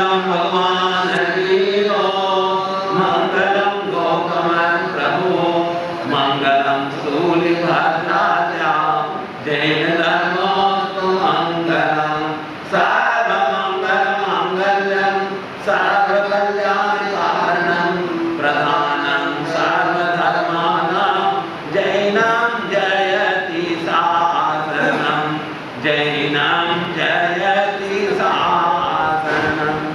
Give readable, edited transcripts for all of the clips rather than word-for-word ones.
मंगलम भगवान वीरो मंगलम गौतमन प्रभु मंगलम शूलिभद्राजा जैन धर्मोस्तु मंगलम सर्वमंगल मांगल्यम सर्वकल्याणकारणम प्रधानं सर्वधर्माणां जैनं जयति शासनं जैनं जयति शासनम्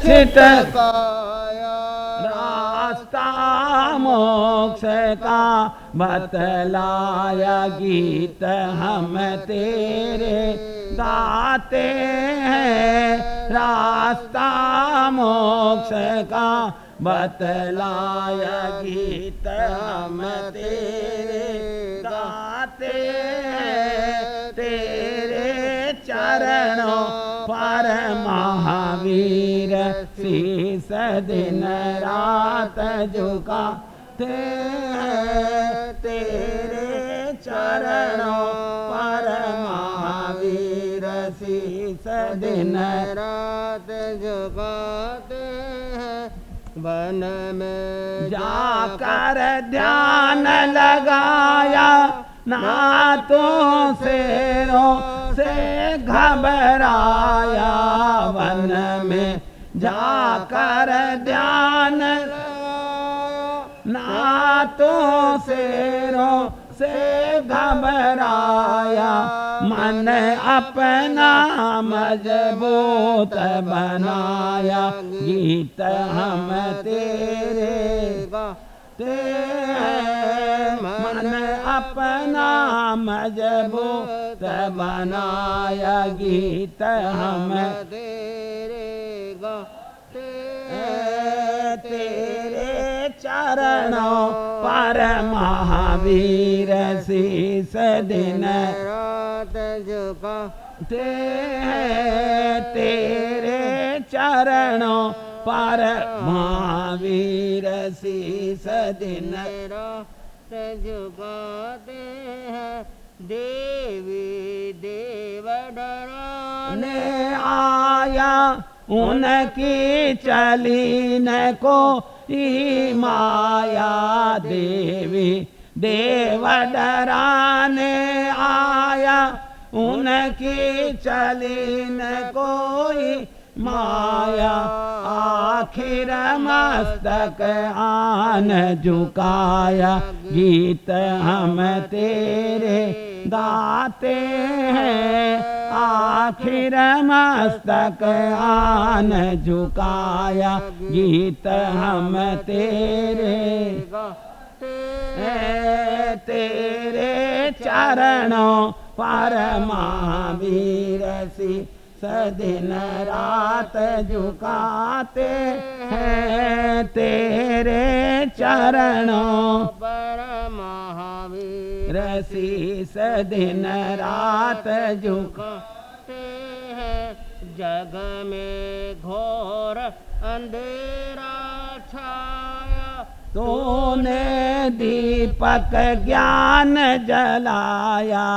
छिटकाया रास्ता मोक्ष का बतलाया गीत हम तेरे गाते हैं रास्ता मोक्ष का बतलाया गीत हम तेरे गाते हैं तेरे चरणों पर महावीर शीस दिन रात झुकाते हैं तेरे चरणों पर महावीर शीस दिन रात झुकाते हैं वन में जाकर ध्यान लगाया नातों शेरों से घबराया वन में जाकर ध्यान नातों शेरों से घबराया मन अपना मजबूत बनाया गीत हम तेरे गाते हैं मन अपना मजबूत बनाया गीत हम तेरे गाते हैं तेरे चरणों पर महावीर शीस दिन रात झुकाते हैं तेरे चरणों पर महावीर शीस दिन रात झुकाते हैं देवी देव डराने आया उनकी चली न को माया देवी देव डराने आया उनकी चली न कोई माया आखिर मस्तक आन झुकाया गीत हम तेरे गाते हैं आखिर मस्तक आन झुकाया गीत हम तेरे गाते हैं तेरे चरणों पर महावीर शीस दिन रात झुकाते हैं तेरे चरणों पर महावीर शीस दिन रात झुकाते हैं जग में घोर अंधेरा छाया तूने दीपक ज्ञान जलाया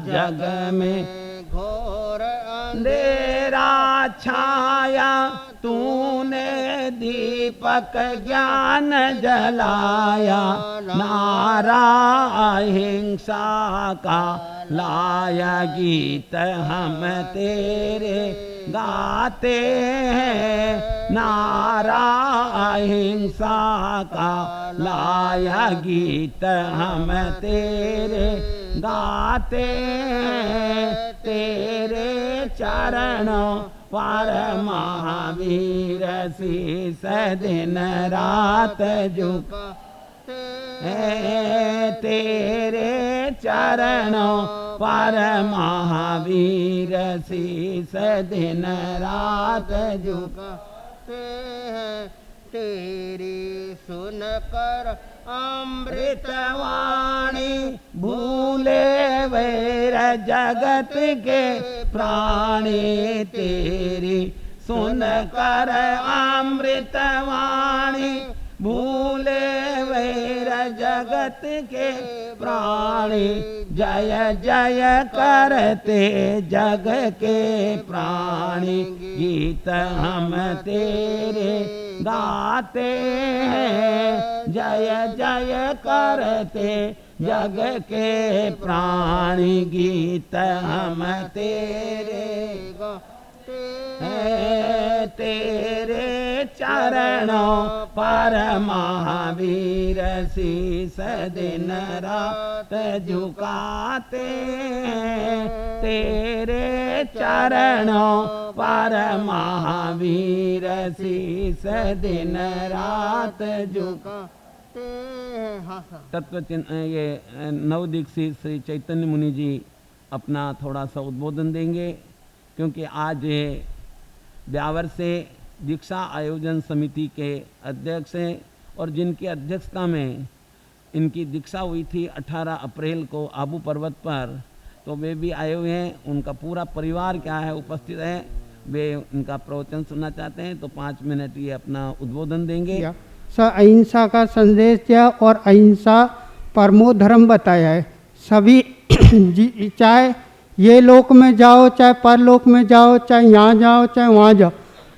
जग में घोर अंधेरा छाया तूने दीपक ज्ञान जलाया नारा अहिंसा का लाया गीत हम तेरे गाते हैं नारा अहिंसा का लाया गीत हम तेरे गाते तेरे चरणों पर महावीर शीस दिन रात झुकाते तेरे चरणों पर महावीर शीस दिन रात झुकाते तेरी सुनकर अमृतवाणी भूले वैर जगत के प्राणी तेरी सुनकर अमृतवाणी भूले वैर जगत के प्राणी जय जय करते जग के प्राणी गीत हम तेरे गाते हैं जय जय करते जग के प्राणी गीत हम तेरे गाते हैं तेरे चरणों पर महावीर शीस दिन रात झुकाते हैं तेरे चरणों पर महावीर शीस दिन रात झुकाते हैं। तत्व ये नवदीक्षित श्री चैतन्य मुनि जी अपना थोड़ा सा उद्बोधन देंगे, क्योंकि आज ये ब्यावर से दीक्षा आयोजन समिति के अध्यक्ष हैं और जिनकी अध्यक्षता में इनकी दीक्षा हुई थी 18 अप्रैल को आबू पर्वत पर, तो वे भी आए हुए हैं। उनका पूरा परिवार क्या है उपस्थित है, वे उनका प्रवचन सुनना चाहते हैं, तो 5 मिनट ये अपना उद्बोधन देंगे। अहिंसा का संदेश दिया और अहिंसा परमो धर्म बताया है। सभी चाहे ये लोक में जाओ, चाहे परलोक में जाओ, चाहे यहाँ जाओ, चाहे वहाँ जाओ,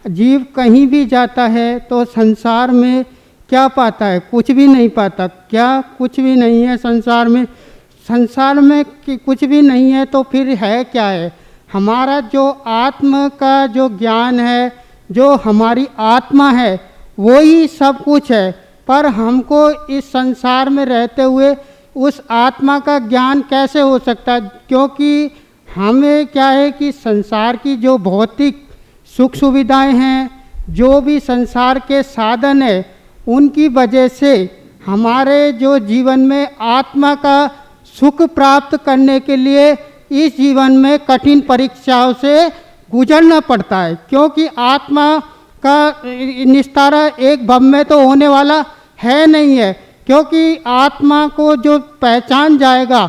जीव कहीं भी जाता है तो संसार में क्या पाता है? कुछ भी नहीं पाता। क्या कुछ भी नहीं है संसार में? संसार में कुछ भी नहीं है तो फिर है क्या है? हमारा जो आत्म का जो ज्ञान है, जो हमारी आत्मा है, वो ही सब कुछ है। पर हमको इस संसार में रहते हुए उस आत्मा का ज्ञान कैसे हो सकता है? क्योंकि हमें क्या है कि संसार की जो भौतिक सुख सुविधाएं हैं, जो भी संसार के साधन है, उनकी वजह से हमारे जो जीवन में आत्मा का सुख प्राप्त करने के लिए इस जीवन में कठिन परीक्षाओं से गुजरना पड़ता है। क्योंकि आत्मा का निस्तारा एक भव में तो होने वाला है नहीं है। क्योंकि आत्मा को जो पहचान जाएगा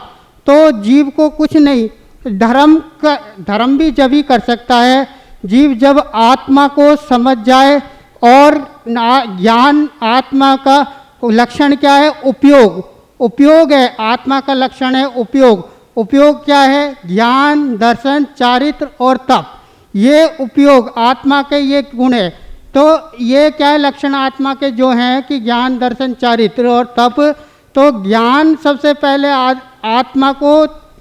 तो जीव को कुछ नहीं, धर्म भी जब ही कर सकता है जीव जब आत्मा को समझ जाए। और ज्ञान आत्मा का लक्षण क्या है? उपयोग। उपयोग है आत्मा का लक्षण है उपयोग। उपयोग क्या है? ज्ञान, दर्शन, चारित्र और तप। ये उपयोग आत्मा के ये गुण है। तो ये क्या है लक्षण आत्मा के जो हैं कि ज्ञान, दर्शन, चारित्र और तप। तो ज्ञान सबसे पहले आत्मा को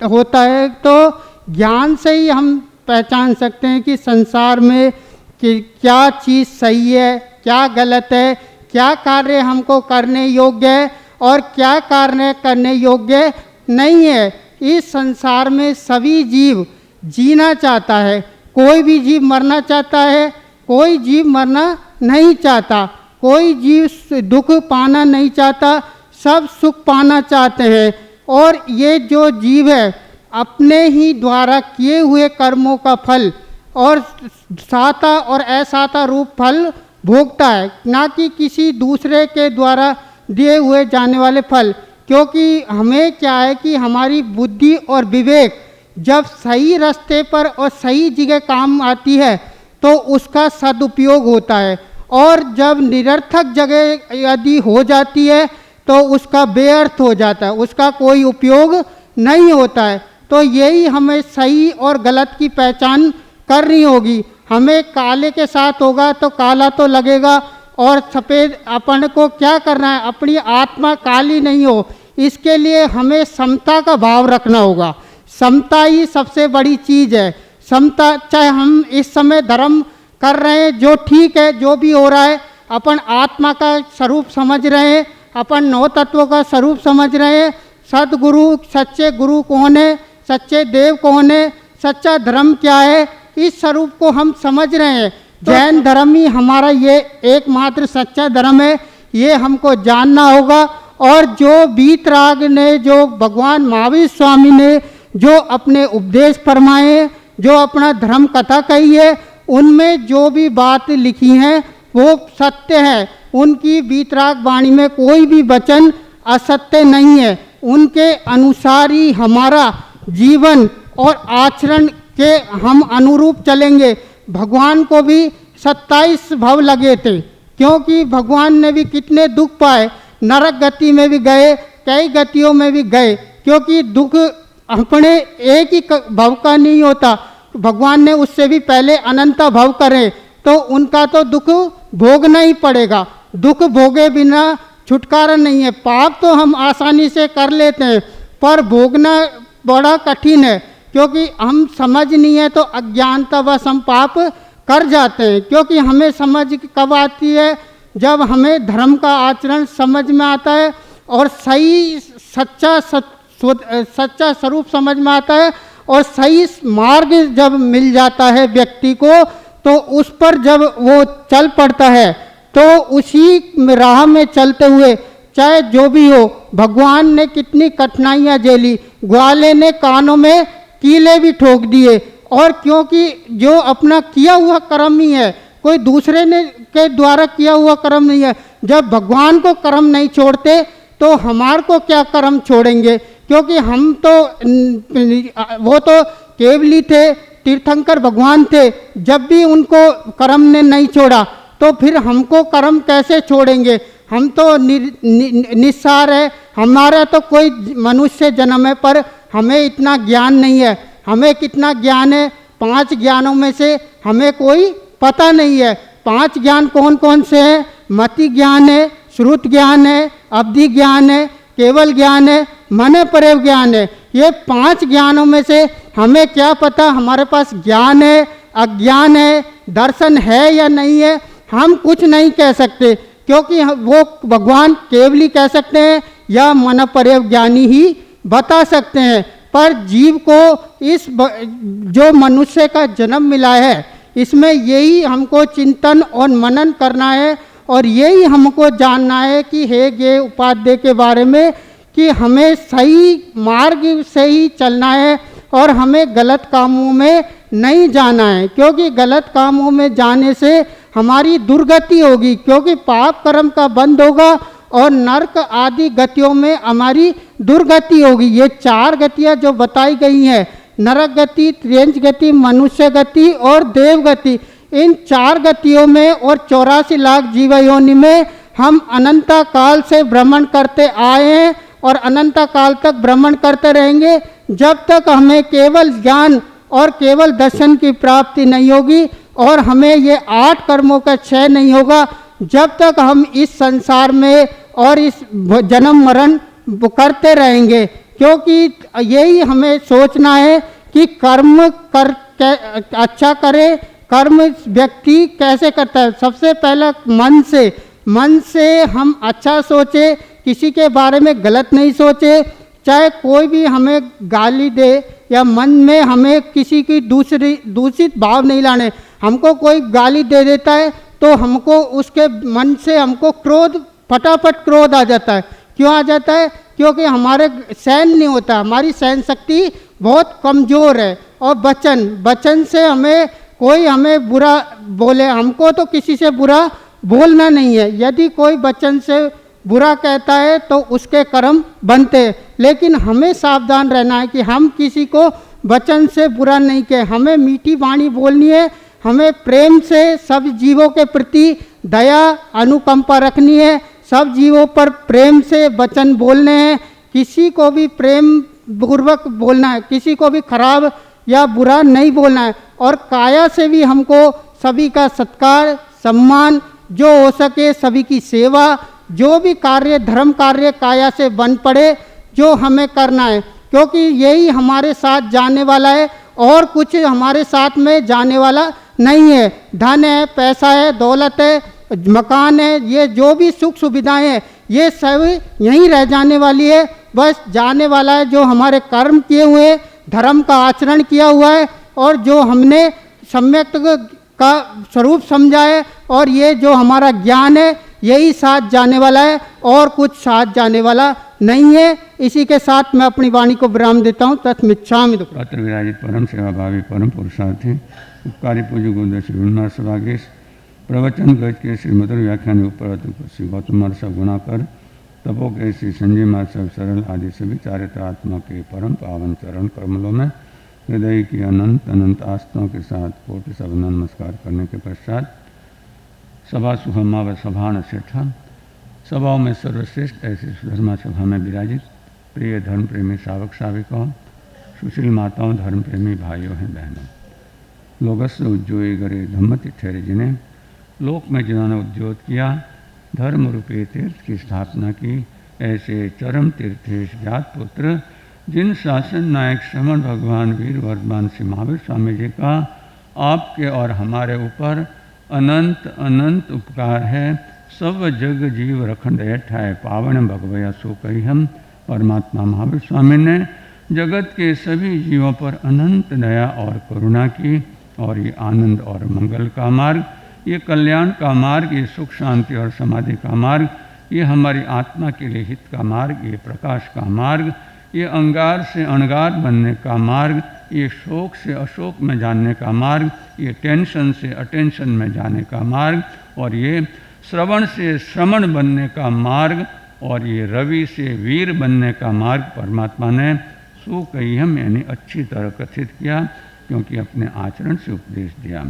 होता है। तो ज्ञान से ही हम पहचान सकते हैं कि संसार में कि क्या चीज़ सही है, क्या गलत है, क्या कार्य हमको करने योग्य है और क्या कार्य करने योग्य नहीं है। इस संसार में सभी जीव जीना चाहता है। कोई भी जीव मरना चाहता है, कोई जीव मरना नहीं चाहता। कोई जीव दुख पाना नहीं चाहता, सब सुख पाना चाहते हैं। और ये जो जीव है अपने ही द्वारा किए हुए कर्मों का फल और साता और असाता रूप फल भोगता है, ना कि किसी दूसरे के द्वारा दिए हुए जाने वाले फल। क्योंकि हमें क्या है कि हमारी बुद्धि और विवेक जब सही रास्ते पर और सही जगह काम आती है तो उसका सदुपयोग होता है। और जब निरर्थक जगह यदि हो जाती है तो उसका बेअर्थ हो जाता है, उसका कोई उपयोग नहीं होता है। तो यही हमें सही और गलत की पहचान करनी होगी। हमें काले के साथ होगा तो काला तो लगेगा, और सफ़ेद अपन को क्या करना है? अपनी आत्मा काली नहीं हो, इसके लिए हमें समता का भाव रखना होगा। समता ही सबसे बड़ी चीज़ है। समता, चाहे हम इस समय धर्म कर रहे हैं जो ठीक है, जो भी हो रहा है, अपन आत्मा का स्वरूप समझ रहे हैं, अपन 9 तत्वों का स्वरूप समझ रहे हैं, सदगुरु सच्चे गुरु कौन है, सच्चे देव कौन है, सच्चा धर्म क्या है, इस स्वरूप को हम समझ रहे हैं। जैन धर्म ही हमारा ये एकमात्र सच्चा धर्म है, ये हमको जानना होगा। और जो वीतराग ने, जो भगवान महावीर स्वामी ने जो अपने उपदेश फरमाए, जो अपना धर्म कथा कही है, उनमें जो भी बात लिखी हैं वो सत्य है। उनकी वीतराग वाणी में कोई भी वचन असत्य नहीं है। उनके अनुसार ही हमारा जीवन और आचरण के हम अनुरूप चलेंगे। भगवान को भी 27 भव लगे थे, क्योंकि भगवान ने भी कितने दुख पाए, नरक गति में भी गए, कई गतियों में भी गए, क्योंकि दुख अपने एक ही भव का नहीं होता। भगवान ने उससे भी पहले अनंत भव करे, तो उनका तो दुख भोगना ही पड़ेगा। दुख भोगे बिना छुटकारा नहीं है। पाप तो हम आसानी से कर लेते हैं, पर भोगना बड़ा कठिन है, क्योंकि हम समझ नहीं है तो अज्ञानतावश हम पाप कर जाते हैं। क्योंकि हमें समझ कब आती है, जब हमें धर्म का आचरण समझ में आता है और सही सच्चा स्वरूप समझ में आता है, और सही मार्ग जब मिल जाता है व्यक्ति को, तो उस पर जब वो चल पड़ता है, तो उसी राह में चलते हुए चाहे जो भी हो, भगवान ने कितनी कठिनाइयाँ झेली, ग्वाले ने कानों में कीले भी ठोक दिए। और क्योंकि जो अपना किया हुआ कर्म ही है, कोई दूसरे ने के द्वारा किया हुआ कर्म नहीं है। जब भगवान को कर्म नहीं छोड़ते तो हमार को क्या कर्म छोड़ेंगे, क्योंकि हम तो वो तो केवली थे, तीर्थंकर भगवान थे। जब भी उनको कर्म ने नहीं छोड़ा तो फिर हमको कर्म कैसे छोड़ेंगे। हम तो निस्सार है, हमारा तो कोई मनुष्य जन्म है, पर हमें इतना ज्ञान नहीं है। हमें कितना ज्ञान है, 5 ज्ञानों में से हमें कोई पता नहीं है। 5 ज्ञान कौन कौन से हैं? मति ज्ञान है, श्रुत ज्ञान है, अवधि ज्ञान है, केवल ज्ञान है, मन परव ज्ञान है। ये 5 ज्ञानों में से हमें क्या पता हमारे पास ज्ञान है, अज्ञान है, दर्शन है या नहीं है, हम कुछ नहीं कह सकते। क्योंकि वो भगवान केवली कह सकते हैं या मन परव ज्ञानी ही बता सकते हैं। पर जीव को इस जो मनुष्य का जन्म मिला है, इसमें यही हमको चिंतन और मनन करना है, और यही हमको जानना है कि हे गे उपाध्याय के बारे में, कि हमें सही मार्ग से ही चलना है और हमें गलत कामों में नहीं जाना है। क्योंकि गलत कामों में जाने से हमारी दुर्गति होगी, क्योंकि पाप कर्म का बंद होगा और नरक आदि गतियों में हमारी दुर्गति होगी। ये 4 गतियाँ जो बताई गई हैं, नरक गति, त्रियंच गति, मनुष्य गति और देव गति, इन 4 गतियों में और 84 लाख जीव योनि में हम अनंत काल से भ्रमण करते आए हैं और अनंत काल तक भ्रमण करते रहेंगे, जब तक हमें केवल ज्ञान और केवल दर्शन की प्राप्ति नहीं होगी और हमें ये 8 कर्मों का क्षय नहीं होगा, जब तक हम इस संसार में और इस जन्म मरण करते रहेंगे। क्योंकि यही हमें सोचना है कि कर्म अच्छा करे। कर्म व्यक्ति कैसे करता है? सबसे पहला मन से हम अच्छा सोचे, किसी के बारे में गलत नहीं सोचे। चाहे कोई भी हमें गाली दे या मन में हमें किसी की दूषित भाव नहीं लाने। हमको कोई गाली दे देता है तो हमको उसके मन से हमको फटाफट क्रोध आ जाता है। क्यों आ जाता है? क्योंकि हमारे सहन नहीं होता, हमारी सहन शक्ति बहुत कमज़ोर है। और वचन से कोई हमें बुरा बोले, हमको तो किसी से बुरा बोलना नहीं है। यदि कोई वचन से बुरा कहता है तो उसके कर्म बनते हैं, लेकिन हमें सावधान रहना है कि हम किसी को वचन से बुरा नहीं कहें। हमें मीठी वाणी बोलनी है, हमें प्रेम से सब जीवों के प्रति दया अनुकंपा रखनी है, सब जीवों पर प्रेम से वचन बोलने हैं, किसी को भी प्रेम पूर्वक बोलना है, किसी को भी खराब या बुरा नहीं बोलना है। और काया से भी हमको सभी का सत्कार सम्मान, जो हो सके सभी की सेवा, जो भी कार्य धर्म कार्य काया से बन पड़े जो हमें करना है। क्योंकि यही हमारे साथ जाने वाला है और कुछ हमारे साथ में जाने वाला नहीं है। धन है, पैसा है, दौलत है, मकान है, ये जो भी सुख सुविधाएं हैं, ये सब यहीं रह जाने वाली है। बस जाने वाला है जो हमारे कर्म किए हुए, धर्म का आचरण किया हुआ है, और जो हमने सम्यक का स्वरूप समझा है, और ये जो हमारा ज्ञान है यही साथ जाने वाला है, और कुछ साथ जाने वाला नहीं है। इसी के साथ मैं अपनी वाणी को विराम देता हूँ। तत्मिच्छामि दुक्कडम। अत्र विराजित परम सेवाभावी परम पुरुषार्थी उपकारी पूज्य गुरुदेव श्री गुरुनाथ सभागीश प्रवचन गज के श्री मधुर व्याख्यान ऊपर श्री गौतम महर्षि सब गुणाकर तपो के श्री संजय महर्षि सब सरल आदि सभी चारित्रात्मा के परम पावन चरण कमलों में हृदय की अनंत अनंत आस्थाओं के साथ कोटि सवना नमस्कार करने के पश्चात सभा सुहमा व सभान सेठा सभाओं में सर्वश्रेष्ठ ऐसी सुधर्मा सभा में विराजित प्रिय धर्म प्रेमी श्रावक श्राविकाओं, सुशील माताओं, धर्म प्रेमी भाइयों हैं बहनों, लोगस्य उज्जोय गरे धम्मति ठहरे, जिन्हें लोक में जिन्होंने उद्योग किया, धर्म रूपी तीर्थ की स्थापना की, ऐसे चरम तीर्थेश जात पुत्र जिन शासन नायक श्रमण भगवान वीर वर्धमान श्री महावीर स्वामी जी का आपके और हमारे ऊपर अनंत अनंत उपकार है। सब जग जीव रखंड ठाए पावन भगवया सो कही हम। परमात्मा महावीर स्वामी ने जगत के सभी जीवों पर अनंत दया और करुणा की, और ये आनंद और मंगल का मार्ग, ये कल्याण का मार्ग, ये सुख शांति और समाधि का मार्ग, ये हमारी आत्मा के लिए हित का मार्ग, ये प्रकाश का मार्ग, ये अंगार से अणगार बनने का मार्ग, ये शोक से अशोक में जानने का मार्ग, ये टेंशन से अटेंशन में जाने का मार्ग, और ये श्रवण से श्रमण बनने का मार्ग, और ये रवि से वीर बनने का मार्ग परमात्मा ने सुकह्यम यानी अच्छी तरह कथित किया, क्योंकि अपने आचरण से उपदेश दिया।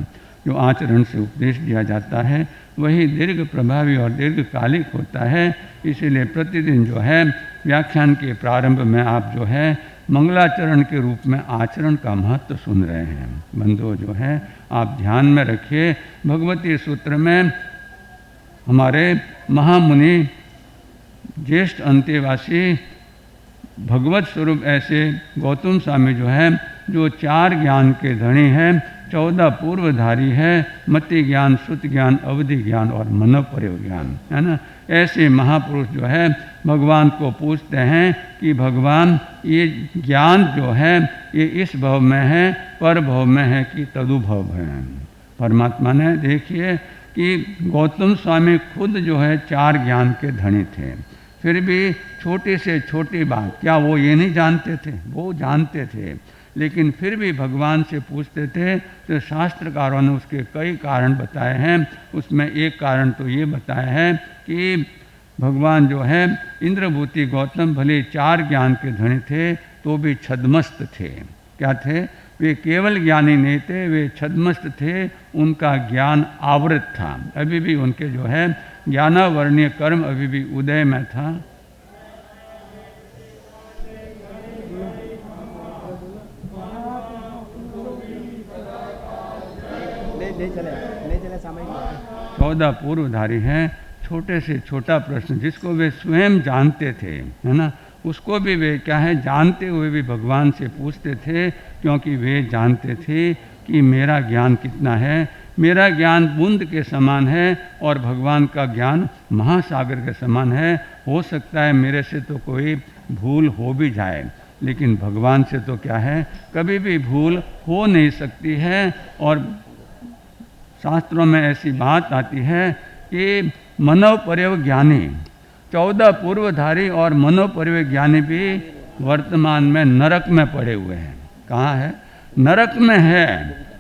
जो आचरण से उपदेश दिया जाता है वही दीर्घ प्रभावी और दीर्घकालिक होता है। इसीलिए प्रतिदिन जो है व्याख्यान के प्रारंभ में आप जो है मंगलाचरण के रूप में आचरण का महत्व सुन रहे हैं। बंधुओं जो है आप ध्यान में रखिए, भगवती सूत्र में हमारे महामुनि ज्येष्ठ अंत्यवासी भगवत स्वरूप ऐसे गौतम स्वामी जो है, जो 4 ज्ञान के धनी हैं, 14 पूर्वधारी है, मति ज्ञान, श्रुति ज्ञान, अवधि ज्ञान और मनोपरव ज्ञान, है ना। ऐसे महापुरुष जो है भगवान को पूछते हैं कि भगवान ये ज्ञान जो है ये इस भव में है, पर भव में है कि तदुभव है। परमात्मा ने देखिए कि गौतम स्वामी खुद जो है 4 ज्ञान के धनी थे, फिर भी छोटी से छोटी बात, क्या वो ये नहीं जानते थे? वो जानते थे, लेकिन फिर भी भगवान से पूछते थे। तो शास्त्रकारों ने उसके कई कारण बताए हैं। उसमें एक कारण तो ये बताया है कि भगवान जो है इंद्रभूति गौतम भले 4 ज्ञान के धनी थे तो भी छद्मस्त थे। क्या थे? वे केवल ज्ञानी नहीं थे, वे छद्मस्त थे, उनका ज्ञान आवृत था। अभी भी उनके जो है ज्ञानावर्णीय कर्म अभी भी उदय में था। ले चले 14 पूर्वधारी हैं। छोटे से छोटा प्रश्न जिसको वे स्वयं जानते थे, है ना, उसको भी वे क्या है जानते हुए भी भगवान से पूछते थे, क्योंकि वे जानते थे कि मेरा ज्ञान कितना है। मेरा ज्ञान बूंद के समान है और भगवान का ज्ञान महासागर के समान है। हो सकता है मेरे से तो कोई भूल हो भी जाए, लेकिन भगवान से तो क्या है, कभी भी भूल हो नहीं सकती है। और शास्त्रों में ऐसी बात आती है कि मनोपरव ज्ञानी, 14 पूर्वधारी और मनोपरव ज्ञानी भी वर्तमान में नरक में पड़े हुए हैं। कहाँ है? नरक में है।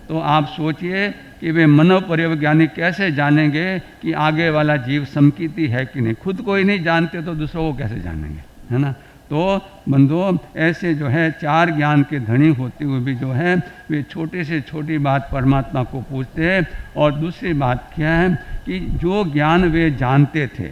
तो आप सोचिए कि वे मनोपरव ज्ञानी कैसे जानेंगे कि आगे वाला जीव समकीर्ति है कि नहीं। खुद को ही नहीं जानते तो दूसरों को कैसे जानेंगे, है ना। तो बंधुओं ऐसे जो है 4 ज्ञान के धनी होते हुए भी जो है वे छोटे से छोटी बात परमात्मा को पूछते हैं। और दूसरी बात क्या है कि जो ज्ञान वे जानते थे,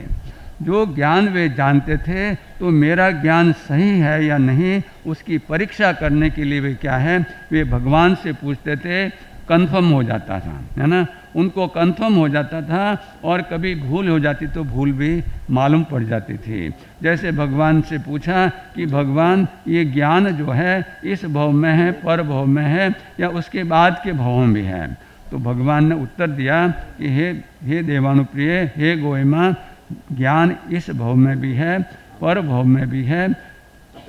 जो ज्ञान वे जानते थे, तो मेरा ज्ञान सही है या नहीं उसकी परीक्षा करने के लिए वे क्या है, वे भगवान से पूछते थे। कन्फर्म हो जाता था, है ना, उनको कन्फर्म हो जाता था। और कभी भूल हो जाती तो भूल भी मालूम पड़ जाती थी। जैसे भगवान से पूछा कि भगवान ये ज्ञान जो है इस भव में है, पर भव में है, या उसके बाद के भवों में है। तो भगवान ने उत्तर दिया कि हे देवानुप्रिय, हे गोइमा, ज्ञान इस भव में भी है, पर भव में भी है,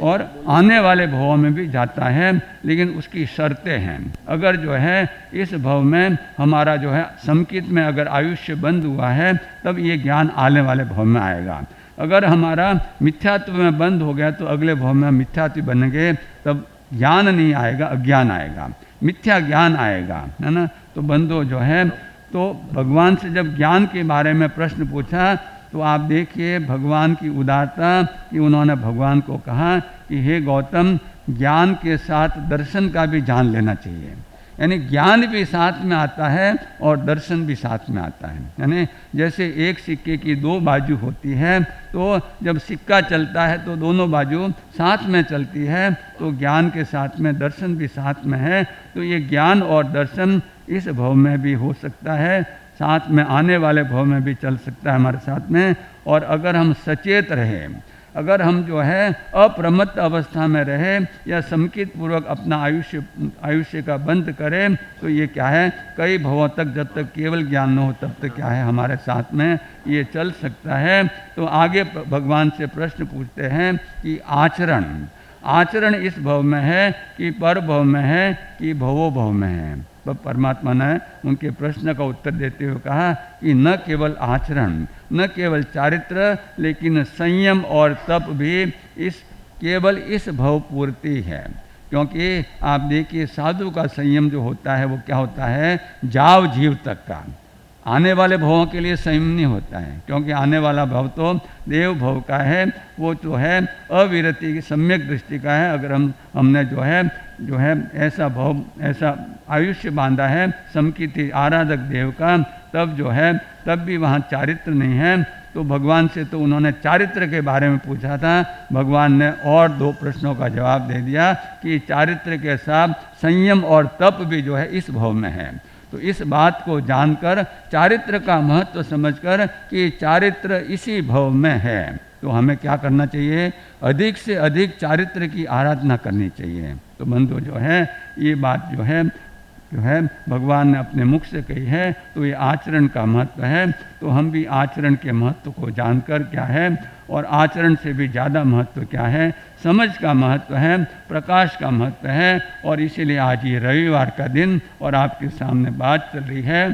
और आने वाले भवों में भी जाता है, लेकिन उसकी शर्तें हैं। अगर जो है इस भव में हमारा जो है समकित में अगर आयुष्य बंद हुआ है तब ये ज्ञान आने वाले भव में आएगा। अगर हमारा मिथ्यात्व में बंद हो गया तो अगले भव में मिथ्यात्व बनेंगे, तब ज्ञान नहीं आएगा, अज्ञान आएगा, मिथ्या ज्ञान आएगा, है ना। तो बंधु जो है तो भगवान से जब ज्ञान के बारे में प्रश्न पूछा तो आप देखिए भगवान की उदारता कि उन्होंने भगवान को कहा कि हे गौतम, ज्ञान के साथ दर्शन का भी जान लेना चाहिए। यानी ज्ञान भी साथ में आता है और दर्शन भी साथ में आता है। यानी जैसे एक सिक्के की दो बाजू होती है, तो जब सिक्का चलता है तो दोनों बाजू साथ में चलती है, तो ज्ञान के साथ में दर्शन भी साथ में है। तो ये ज्ञान और दर्शन इस भव में भी हो सकता है, साथ में आने वाले भव में भी चल सकता है हमारे साथ में। और अगर हम सचेत रहें, अगर हम जो है अप्रमत्त अवस्था में रहे या समकित पूर्वक अपना आयुष्य का बंद करें, तो ये क्या है, कई भवों तक जब तक केवल ज्ञान न हो तब तक क्या है हमारे साथ में ये चल सकता है। तो आगे भगवान से प्रश्न पूछते हैं कि आचरण इस भव में है कि पर भव में है कि भवो भव में है। तो परमात्मा ने उनके प्रश्न का उत्तर देते हुए कहा कि न केवल आचरण, न केवल चारित्र, लेकिन संयम और तप भी केवल इस भव पूर्ति है। क्योंकि आप देखिए साधु का संयम जो होता है वो क्या होता है, जाव जीव तक का। आने वाले भवों के लिए संयम नहीं होता है, क्योंकि आने वाला भव तो देव भव का है, वो जो है अविरति की सम्यक दृष्टि का है। अगर हमने जो है ऐसा भव, ऐसा आयुष्य बांधा है समकित आराधक देव का, तब जो है तब भी वहाँ चारित्र नहीं है। तो भगवान से तो उन्होंने चारित्र के बारे में पूछा था, भगवान ने और दो प्रश्नों का जवाब दे दिया कि चारित्र के साथ संयम और तप भी जो है इस भव में है। तो इस बात को जानकर, चारित्र का महत्व समझकर कि चारित्र इसी भव में है, तो हमें क्या करना चाहिए, अधिक से अधिक चारित्र की आराधना करनी चाहिए। तो बंधु जो है ये बात जो है भगवान ने अपने मुख से कही है, तो ये आचरण का महत्व है। तो हम भी आचरण के महत्व को जानकर क्या है, और आचरण से भी ज़्यादा महत्व क्या है, समझ का महत्व है, प्रकाश का महत्व है। और इसीलिए आज ये रविवार का दिन और आपके सामने बात चल रही है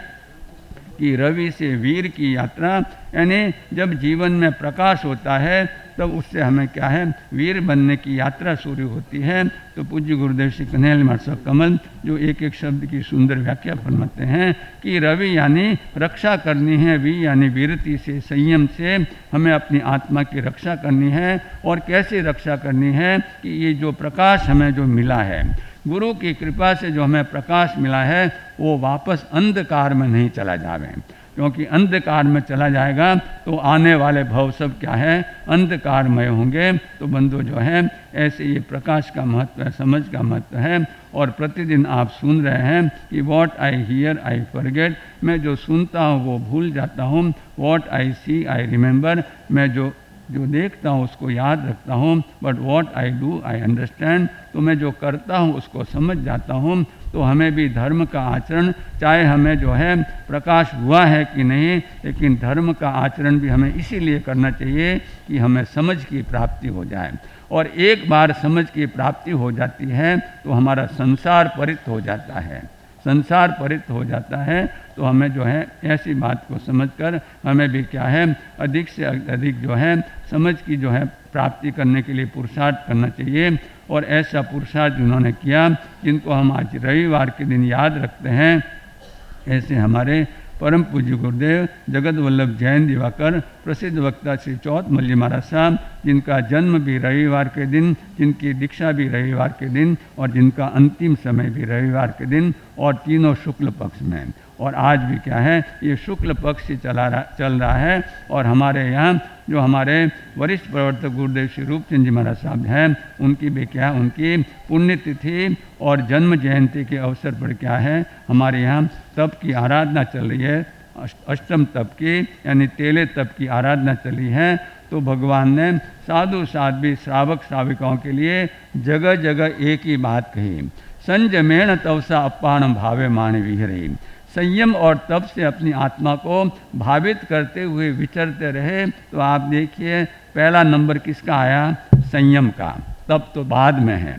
कि रवि से वीर की यात्रा, यानी जब जीवन में प्रकाश होता है तब उससे हमें क्या है, वीर बनने की यात्रा शुरू होती है। तो पूज्य गुरुदेव श्री कन्हैया महाराज कमल जो एक एक शब्द की सुंदर व्याख्या फरमाते हैं कि रवि यानी रक्षा करनी है, वी यानी वीरति से, संयम से हमें अपनी आत्मा की रक्षा करनी है। और कैसे रक्षा करनी है कि ये जो प्रकाश हमें जो मिला है, गुरु की कृपा से जो हमें प्रकाश मिला है, वो वापस अंधकार में नहीं चला जावे, क्योंकि अंधकार में चला जाएगा तो आने वाले भव सब क्या है, अंधकारमय होंगे। तो बंधु जो है ऐसे ये प्रकाश का महत्व है, समझ का महत्व है। और प्रतिदिन आप सुन रहे हैं कि what I here I forget, मैं जो सुनता हूँ वो भूल जाता हूँ, what I C I remember, मैं जो देखता हूँ उसको याद रखता हूँ, but what I do I understand, तो मैं जो करता हूँ उसको समझ जाता हूँ। तो हमें भी धर्म का आचरण, चाहे हमें जो है प्रकाश हुआ है कि नहीं, लेकिन धर्म का आचरण भी हमें इसीलिए करना चाहिए कि हमें समझ की प्राप्ति हो जाए। और एक बार समझ की प्राप्ति हो जाती है तो हमारा संसार परित हो जाता है, संसार परित हो जाता है। तो हमें जो है ऐसी बात को समझकर हमें भी क्या है, अधिक से अधिक जो है समझ की जो है प्राप्ति करने के लिए पुरुषार्थ करना चाहिए। और ऐसा पुरुषार्थ जिन्होंने किया, जिनको हम आज रविवार के दिन याद रखते हैं, ऐसे हमारे परम पूज्य गुरुदेव जगत वल्लभ जैन दिवाकर, प्रसिद्ध वक्ता श्री चौथ मल्ली महाराज साहब, जिनका जन्म भी रविवार के दिन, जिनकी दीक्षा भी रविवार के दिन, और जिनका अंतिम समय भी रविवार के दिन, और तीनों शुक्ल पक्ष में। और आज भी क्या है, ये शुक्ल पक्ष ही चल रहा है। और हमारे यहाँ जो हमारे वरिष्ठ प्रवर्तक गुरुदेव श्री रूपचंद जी महाराज साहब हैं, उनकी भी क्या, उनकी पुण्यतिथि और जन्म जयंती के अवसर पर क्या है, हमारे यहाँ तप की आराधना चल रही है, अष्टम तप की, यानी तेले तप की आराधना चली है। तो भगवान ने साधु साध्वी श्रावक श्राविकाओं के लिए जगह जगह एक ही बात कही, संयमेण तवसा अपाण भावे माने विहरे, संयम और तप से अपनी आत्मा को भावित करते हुए विचरते रहे। तो आप देखिए पहला नंबर किसका आया, संयम का। तप तो बाद में है।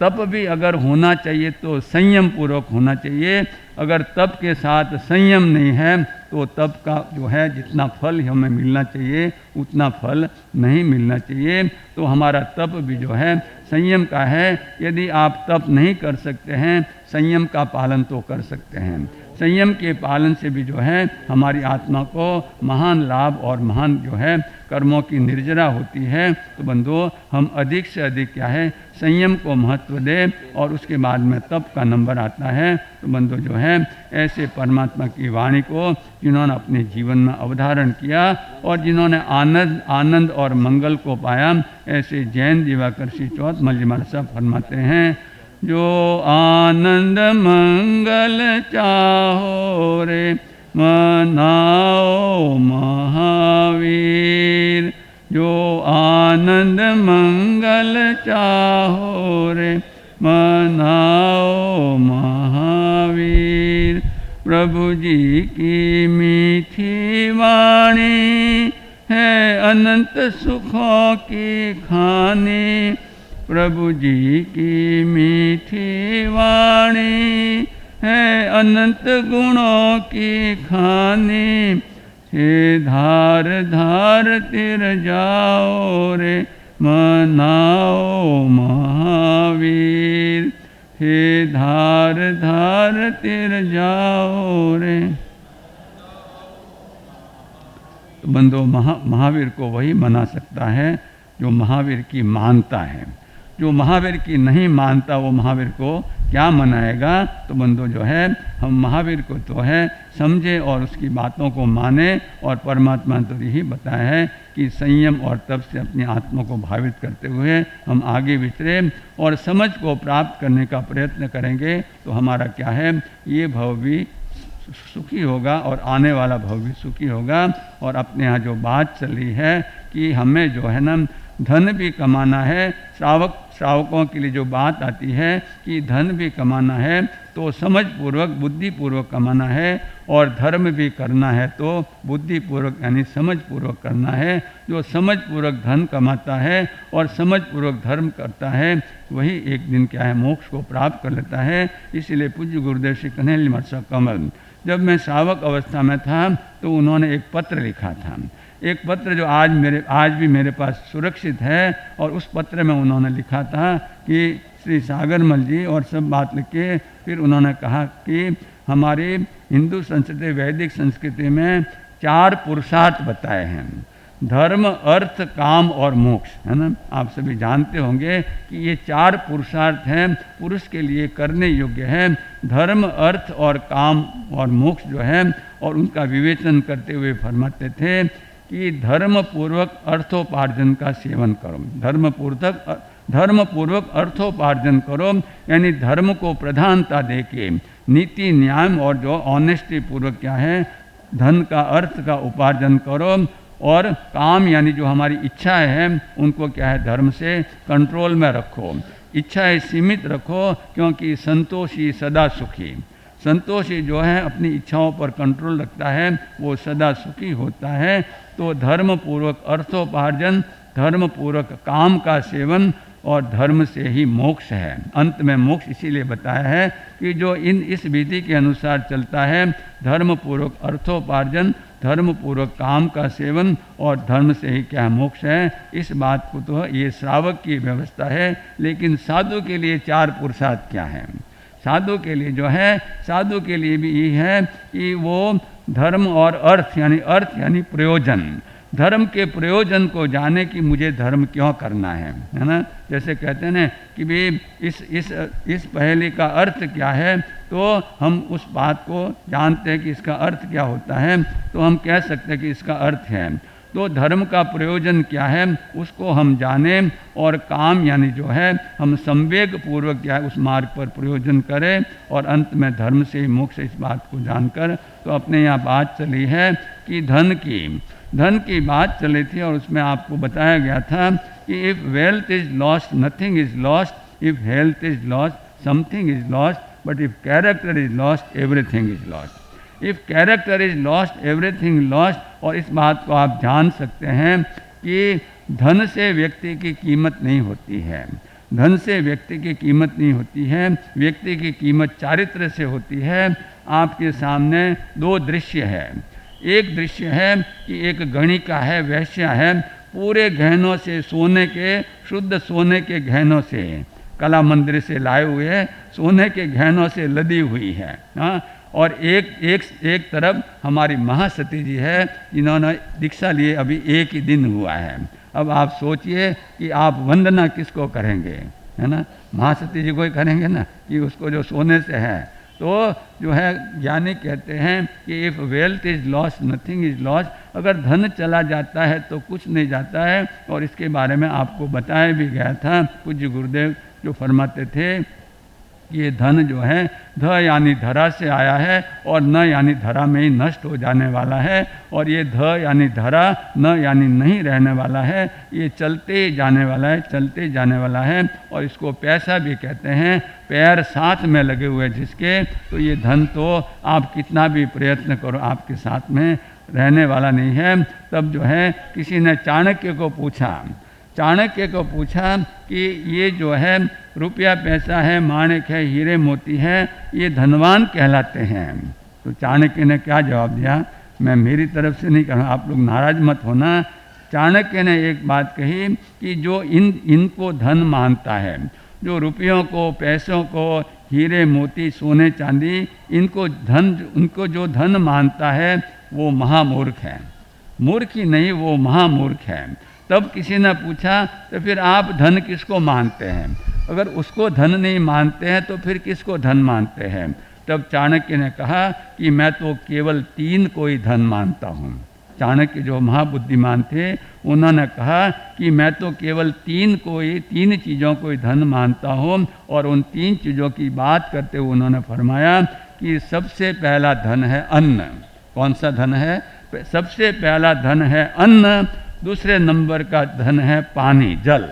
तप भी अगर होना चाहिए तो संयम पूर्वक होना चाहिए। अगर तप के साथ संयम नहीं है तो तप का जो है जितना फल हमें मिलना चाहिए उतना फल नहीं मिलना चाहिए। तो हमारा तप भी जो है संयम का है। यदि आप तप नहीं कर सकते हैं, संयम का पालन तो कर सकते हैं। संयम के पालन से भी जो है हमारी आत्मा को महान लाभ और महान जो है कर्मों की निर्जरा होती है। तो बंधुओं, हम अधिक से अधिक क्या है संयम को महत्व दें और उसके बाद में तप का नंबर आता है। तो बंधुओं जो है ऐसे परमात्मा की वाणी को जिन्होंने अपने जीवन में अवधारण किया और जिन्होंने आनंद और मंगल को पाया, ऐसे जैन दिवाकर श्री चौथ मल्लिमाल साहब फरमाते हैं, जो आनंद मंगल चाहो रे मनाओ महावीर। जो आनंद मंगल चाहो रे मनाओ महावीर। प्रभु जी की मीठी वाणी है अनंत सुखों की खानी। प्रभु जी की मीठी वाणी है अनंत गुणों की खानी। हे धार धार तिर जाओ रे मनाओ महावीर। हे धार धार तिर जाओ रे। तो बंदो महावीर को वही मना सकता है जो महावीर की मानता है। जो महावीर की नहीं मानता वो महावीर को क्या मनाएगा। तो बंधु जो है हम महावीर को तो है समझे और उसकी बातों को माने। और परमात्मा ने तो यही बताया है कि संयम और तप से अपनी आत्मा को भावित करते हुए हम आगे विचरे और समझ को प्राप्त करने का प्रयत्न करेंगे। तो हमारा क्या है ये भव भी सुखी होगा और आने वाला भव भी सुखी होगा। और अपने यहाँ जो बात चली है कि हमें जो है ना धन भी कमाना है, श्रावकों के लिए जो बात आती है कि धन भी कमाना है तो समझपूर्वक बुद्धिपूर्वक कमाना है और धर्म भी करना है तो बुद्धिपूर्वक यानी समझपूर्वक करना है। जो समझपूर्वक धन कमाता है और समझपूर्वक धर्म करता है वही एक दिन क्या है मोक्ष को प्राप्त कर लेता है। इसलिए पूज्य गुरुदेव श्री कन्हैया महर्षि कमल जब मैं श्रावक अवस्था में था तो उन्होंने एक पत्र लिखा था। एक पत्र जो आज भी मेरे पास सुरक्षित है। और उस पत्र में उन्होंने लिखा था कि श्री सागरमल जी और सब बात लिख के फिर उन्होंने कहा कि हमारी हिंदू संस्कृति वैदिक संस्कृति में 4 पुरुषार्थ बताए हैं, धर्म अर्थ काम और मोक्ष, है ना। आप सभी जानते होंगे कि ये 4 पुरुषार्थ हैं पुरुष के लिए करने योग्य है। धर्म अर्थ और काम और मोक्ष जो है और उनका विवेचन करते हुए फरमाते थे कि धर्म पूर्वक अर्थोपार्जन का सेवन करो। धर्म पूर्वक अर्थोपार्जन करो यानी धर्म को प्रधानता देके नीति न्याय और जो ऑनेस्टी पूर्वक क्या है धन का अर्थ का उपार्जन करो। और काम यानी जो हमारी इच्छाएं हैं उनको क्या है धर्म से कंट्रोल में रखो, इच्छाएं सीमित रखो क्योंकि संतोषी सदा सुखी। संतोषी जो है अपनी इच्छाओं पर कंट्रोल रखता है वो सदा सुखी होता है। तो धर्म पूर्वक अर्थोपार्जन, धर्म पूर्वक काम का सेवन और धर्म से ही मोक्ष है। अंत में मोक्ष इसीलिए बताया है कि जो इस विधि के अनुसार चलता है धर्म पूर्वक अर्थोपार्जन, धर्म पूर्वक काम का सेवन और धर्म से ही क्या मोक्ष है। इस बात को तो ये श्रावक की व्यवस्था है। लेकिन साधु के लिए 4 पुरुषार्थ क्या है। साधु के लिए जो है साधु के लिए भी ये है कि वो धर्म और अर्थ यानी प्रयोजन, धर्म के प्रयोजन को जाने कि मुझे धर्म क्यों करना है ना। जैसे कहते हैं ना कि भाई इस पहेली का अर्थ क्या है तो हम उस बात को जानते हैं कि इसका अर्थ क्या होता है तो हम कह सकते हैं कि इसका अर्थ है। तो धर्म का प्रयोजन क्या है उसको हम जाने और काम यानी जो है हम संवेग पूर्वक क्या है उस मार्ग पर प्रयोजन करें और अंत में धर्म से मोक्ष। इस बात को जानकर तो अपने यहाँ बात चली है कि धन की बात चली थी और उसमें आपको बताया गया था कि if wealth is lost nothing is lost, if health is lost something is lost, but if character is lost everything is lost. If character is lost everything lost. और इस बात को आप जान सकते हैं कि धन से व्यक्ति की कीमत नहीं होती है, धन से व्यक्ति की कीमत नहीं होती है, व्यक्ति की कीमत चारित्र से होती है। आपके सामने दो दृश्य है। एक दृश्य है कि एक गणिका है, वैश्या है, पूरे गहनों से, सोने के, शुद्ध सोने के गहनों से, कला मंदिर से लाए हुए सोने के गहनों से लदी हुई है। हाँ, और एक तरफ हमारी महासती जी है, जिन्होंने दीक्षा लिए अभी एक ही दिन हुआ है। अब आप सोचिए कि आप वंदना किसको करेंगे, है ना? महासती जी को ही करेंगे ना, कि उसको जो सोने से है। तो जो है ज्ञानी कहते हैं कि if wealth is loss nothing is loss, अगर धन चला जाता है तो कुछ नहीं जाता है। और इसके बारे में आपको बताया भी गया था, पूज्य गुरुदेव जो फरमाते थे ये धन जो है ध यानी धरा से आया है और न यानी धरा में ही नष्ट हो जाने वाला है, और ये ध यानी धरा, न यानी नहीं रहने वाला है, ये चलते जाने वाला है, चलते जाने वाला है। और इसको पैसा भी कहते हैं, पैर साथ में लगे हुए जिसके, तो ये धन तो आप कितना भी प्रयत्न करो आपके साथ में रहने वाला नहीं है। तब जो है किसी ने चाणक्य को पूछा कि ये जो है रुपया पैसा है, माणिक है, हीरे मोती है, ये धनवान कहलाते हैं। तो चाणक्य ने क्या जवाब दिया, मैं मेरी तरफ से नहीं कहूँ, आप लोग नाराज मत होना। चाणक्य ने एक बात कही कि जो इनको धन मानता है, जो रुपयों को, पैसों को, हीरे मोती, सोने चांदी, उनको जो धन मानता है वो महामूर्ख है। मूर्ख ही नहीं, वो महामूर्ख है। तब किसी ने पूछा तो फिर आप धन किसको मानते हैं? अगर उसको धन नहीं मानते हैं तो फिर किसको धन मानते हैं? तब चाणक्य ने कहा कि मैं तो केवल 3 को ही धन मानता हूँ। चाणक्य जो महाबुद्धिमान थे, उन्होंने कहा कि मैं तो केवल 3 चीज़ों को ही धन मानता हूँ। और उन 3 चीज़ों की बात करते हुए उन्होंने फरमाया कि सबसे पहला धन है अन्न। कौन सा धन है? सबसे पहला धन है अन्न, दूसरे नंबर का धन है पानी, जल,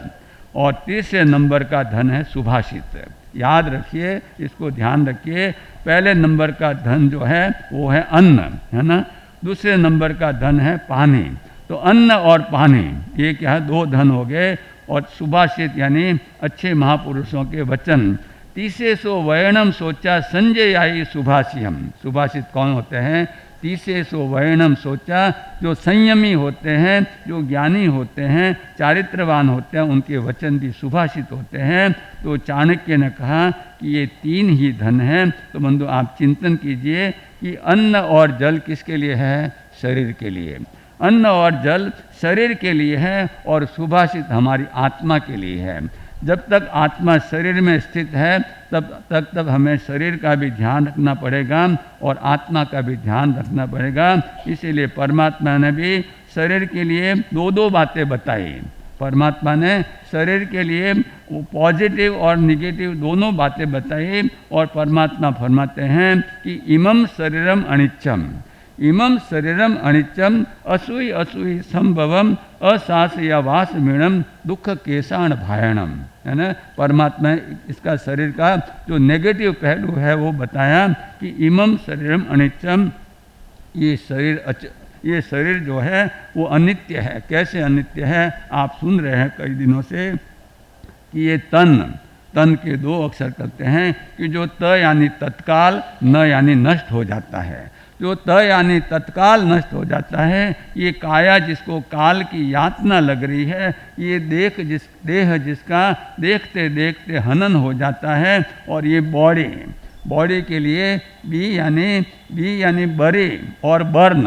और तीसरे नंबर का धन है सुभाषित। याद रखिए, इसको ध्यान रखिए। पहले नंबर का धन जो है वो है अन्न, है ना? दूसरे नंबर का धन है पानी। तो अन्न और पानी ये क्या है, 2 धन हो गए। और सुभाषित यानी अच्छे महापुरुषों के वचन। तीसरे सो वर्णम सोचा संजय आई सुभाषियम। सुभाषित कौन होते हैं? तीसरे सो वर्णम सोचा, जो संयमी होते हैं, जो ज्ञानी होते हैं, चारित्रवान होते हैं, उनके वचन भी सुभाषित होते हैं। तो चाणक्य ने कहा कि ये 3 ही धन हैं। तो बंधु आप चिंतन कीजिए कि अन्न और जल किसके लिए है? शरीर के लिए। अन्न और जल शरीर के लिए है और सुभाषित हमारी आत्मा के लिए है। जब तक आत्मा शरीर में स्थित है तब हमें शरीर का भी ध्यान रखना पड़ेगा और आत्मा का भी ध्यान रखना पड़ेगा। इसीलिए परमात्मा ने भी शरीर के लिए 2 बातें बताई। परमात्मा ने शरीर के लिए पॉजिटिव और निगेटिव दोनों बातें बताई। और परमात्मा फरमाते हैं कि इमं शरीरम अनिच्चम, इमं शरीरम अनिच्चम असूय असूय संभवम असासयावास मीणम दुख केशाण भायणम, है ना? परमात्मा ने इसका शरीर का जो नेगेटिव पहलू है वो बताया कि इमं शरीरम अनिच्चम, ये शरीर जो है वो अनित्य है। कैसे अनित्य है? आप सुन रहे हैं कई दिनों से कि ये तन के 2 अक्षर करते हैं कि जो त यानी तत्काल, न यानी नष्ट हो जाता है। जो त यानी तत्काल नष्ट हो जाता है, ये काया जिसको काल की यातना लग रही है, ये देह जिसका देखते देखते हनन हो जाता है। और ये बॉडी के लिए बी यानी बरी और बर्न,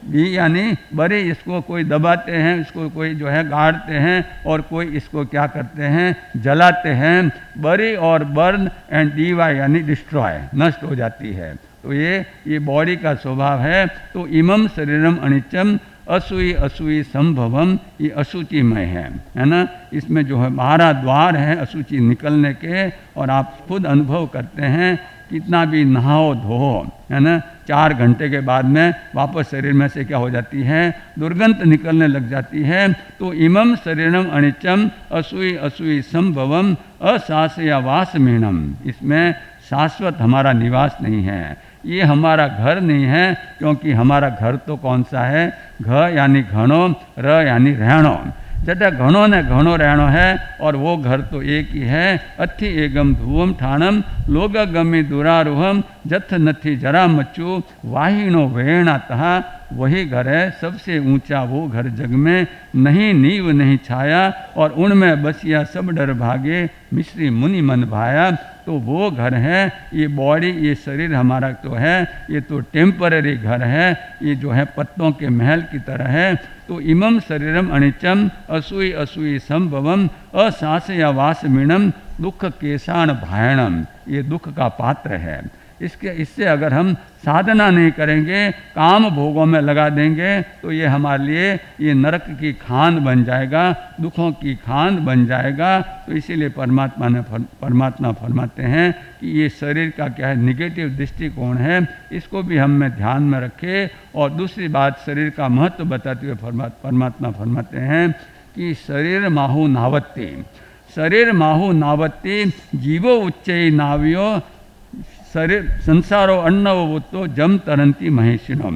बी यानी बरी, इसको कोई दबाते हैं, इसको कोई जो है गाड़ते हैं और कोई इसको क्या करते हैं, जलाते हैं। बरी और बर्न एंड डीवा यानी डिस्ट्रॉय, नष्ट हो जाती है। तो ये बॉडी का स्वभाव है। तो इमं शरीरम अनिच्चम असूय असूय संभवम, ये अशुचिमय है ना? इसमें जो है 12 द्वार हैं अशुचि निकलने के, और आप खुद अनुभव करते हैं कितना भी नहाओ धो, है ना, 4 घंटे के बाद में वापस शरीर में से क्या हो जाती है, दुर्गंध निकलने लग जाती है। तो इमं शरीरम अनिच्चम असूय असूय संभवम असासयावास मीणम, इसमें शाश्वत हमारा निवास नहीं है, ये हमारा घर नहीं है। क्योंकि हमारा घर तो कौन सा है? घ यानी घणो, र यानी रहणो। जटा घणो ने घणो रहनो है और वो घर तो एक ही है। अथि एगम धुवम ठाणम लोग गमी दुरारोहम जथ नथी जरा मच्चू वाहिनो वेणा तहा। वही घर है सबसे ऊंचा वो घर जग में, नहीं नींव नहीं छाया और उनमें बसिया सब डर भागे मिश्री मुनि मन भाया। तो वो घर है, ये बॉडी ये शरीर हमारा तो है, ये तो टेम्पररी घर है, ये जो है पत्तों के महल की तरह है। तो इमम शरीरम अनिचम असूई असूई संभवम असासया वासमीणम दुख केशान भायणम, ये दुख का पात्र है। इससे अगर हम साधना नहीं करेंगे, काम भोगों में लगा देंगे तो ये हमारे लिए ये नरक की खान बन जाएगा, दुखों की खान बन जाएगा। तो इसीलिए परमात्मा फरमाते हैं कि ये शरीर का क्या है निगेटिव दृष्टिकोण है, इसको भी हम में ध्यान में रखें। और दूसरी बात शरीर का महत्व बताते हुए परमात्मा फरमाते हैं कि शरीर माहु नावत्ति, शरीर माहु नावत्ति जीवो उच्चई नावियो शरीर संसारो अन्नवतो जम तरंती महेशिनो।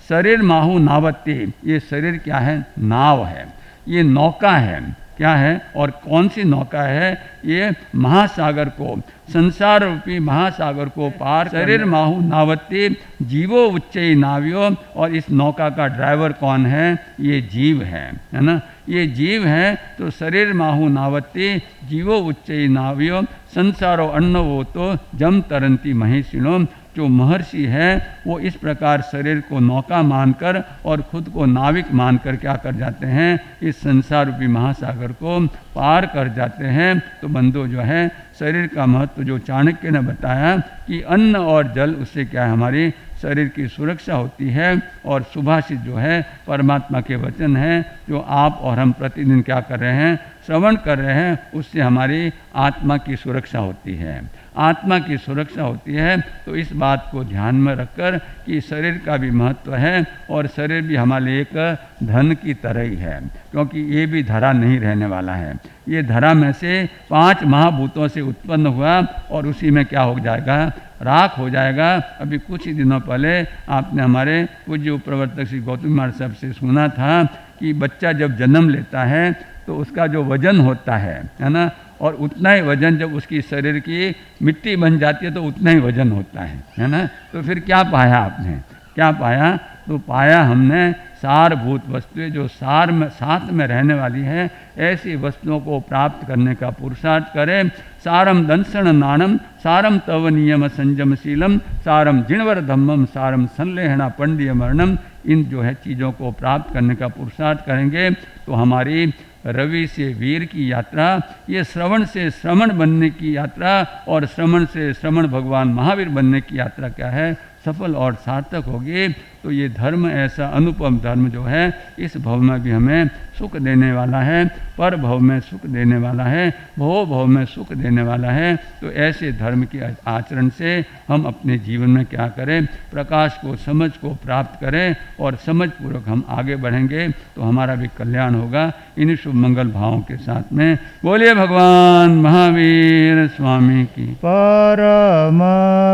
शरीर माहु नावत्ति, ये शरीर क्या है नाव है, ये नौका है। क्या है और कौन सी नौका है? ये महासागर को, संसार रूपी महासागर को पार। शरीर माहु नावत्ति जीवो उच्चई नावियो, और इस नौका का ड्राइवर कौन है? ये जीव है ना, ये जीव है। तो शरीर माहु नावत्ति जीवो उच्चई नावियो संसारो अन्नवो तो जम तरंती महेशिनो। जो महर्षि है वो इस प्रकार शरीर को नौका मानकर और खुद को नाविक मानकर क्या कर जाते हैं, इस संसार रूपी महासागर को पार कर जाते हैं। तो बंधु जो है शरीर का महत्व जो चाणक्य ने बताया कि अन्न और जल, उससे क्या है हमारी शरीर की सुरक्षा होती है। और सुभाषित जो है परमात्मा के वचन है जो आप और हम प्रतिदिन क्या कर रहे हैं, श्रवण कर रहे हैं, उससे हमारी आत्मा की सुरक्षा होती है, आत्मा की सुरक्षा होती है। तो इस बात को ध्यान में रखकर कि शरीर का भी महत्व है और शरीर भी हमारे लिए एक धन की तरह ही है, क्योंकि ये भी धरा नहीं रहने वाला है। ये धरा में से 5 महाभूतों से उत्पन्न हुआ और उसी में क्या हो जाएगा, राख हो जाएगा। अभी कुछ ही दिनों पहले आपने हमारे पूज्य प्रवर्तक श्री गौतम महाराज साहब से सुना था कि बच्चा जब जन्म लेता है तो उसका जो वजन होता है ना, और उतना ही वजन जब उसकी शरीर की मिट्टी बन जाती है तो उतना ही वजन होता है ना। तो फिर क्या पाया आपने, क्या पाया? तो पाया हमने सारभूत वस्तुएं जो सार में साथ में रहने वाली है, ऐसी वस्तुओं को प्राप्त करने का पुरुषार्थ करें। सारम दंसन नाणम सारम तव नियम संयमशीलम सारम जिणवर धम्मम सारम संलेहना पंडिय मरणम। इन जो है चीज़ों को प्राप्त करने का पुरुषार्थ करेंगे तो हमारी रवि से वीर की यात्रा, ये श्रवण से श्रमण बनने की यात्रा और श्रवण से श्रमण भगवान महावीर बनने की यात्रा क्या है, सफल और सार्थक होगी। तो ये धर्म ऐसा अनुपम धर्म जो है इस भव में भी हमें सुख देने वाला है, पर भव में सुख देने वाला है, भव भव में सुख देने वाला है। तो ऐसे धर्म के आचरण से हम अपने जीवन में क्या करें, प्रकाश को समझ को प्राप्त करें और समझ पूर्वक हम आगे बढ़ेंगे तो हमारा भी कल्याण होगा। इन शुभ मंगल भावों के साथ में बोलिए भगवान महावीर स्वामी की। परम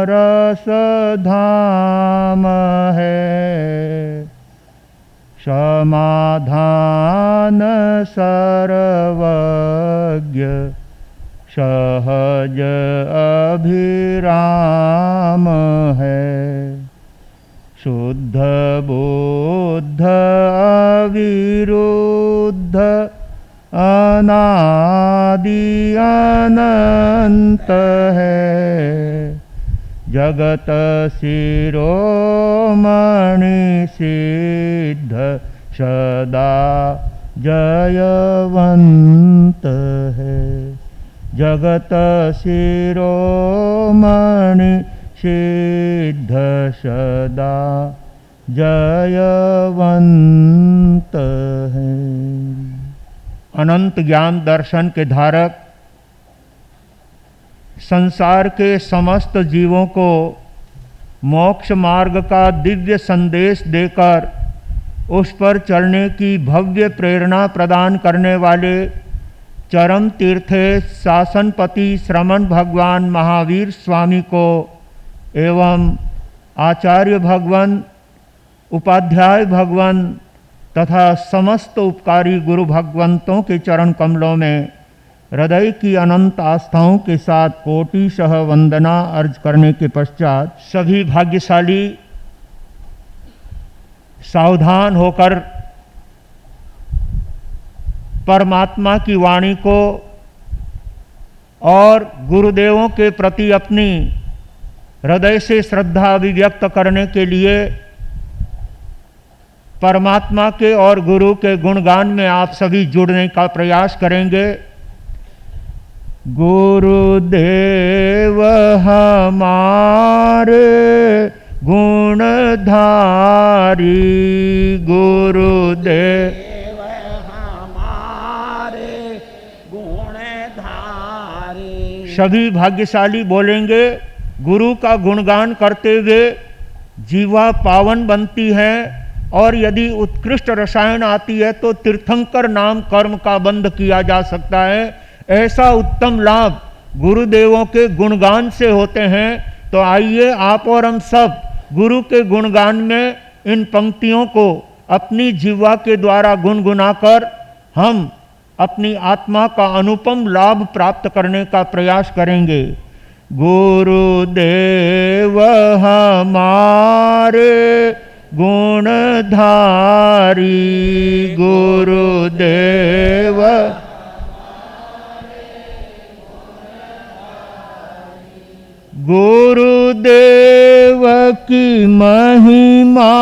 रस धाम है समाधान सर्वज्ञ सहज अभिराम है। शुद्ध बुद्ध अविरुद्ध अनादि अनंत है। जगत शिरोमणि सिद्ध सदा जयवंत है। जगत शिरोमणि सिद्ध सदा जयवंत है। अनंत ज्ञान दर्शन के धारक संसार के समस्त जीवों को मोक्ष मार्ग का दिव्य संदेश देकर उस पर चलने की भव्य प्रेरणा प्रदान करने वाले चरम तीर्थेश शासनपति श्रमण भगवान महावीर स्वामी को एवं आचार्य भगवान, उपाध्याय भगवान तथा समस्त उपकारी गुरु भगवंतों के चरण कमलों में हृदय की अनंत आस्थाओं के साथ कोटिशः वंदना अर्ज करने के पश्चात सभी भाग्यशाली सावधान होकर परमात्मा की वाणी को और गुरुदेवों के प्रति अपनी हृदय से श्रद्धा अभिव्यक्त करने के लिए परमात्मा के और गुरु के गुणगान में आप सभी जुड़ने का प्रयास करेंगे। गुरुदेव हमारे गुणधारी, गुरुदेव सभी भाग्यशाली बोलेंगे। गुरु का गुणगान करते हुए जीवा पावन बनती है और यदि उत्कृष्ट रसायन आती है तो तीर्थंकर नाम कर्म का बंध किया जा सकता है। ऐसा उत्तम लाभ गुरुदेवों के गुणगान से होते हैं। तो आइए आप और हम सब गुरु के गुणगान में इन पंक्तियों को अपनी जीवा के द्वारा गुनगुनाकर हम अपनी आत्मा का अनुपम लाभ प्राप्त करने का प्रयास करेंगे। गुरुदेव हमारे गुणधारी, गुरुदेव गुरुदेव की महिमा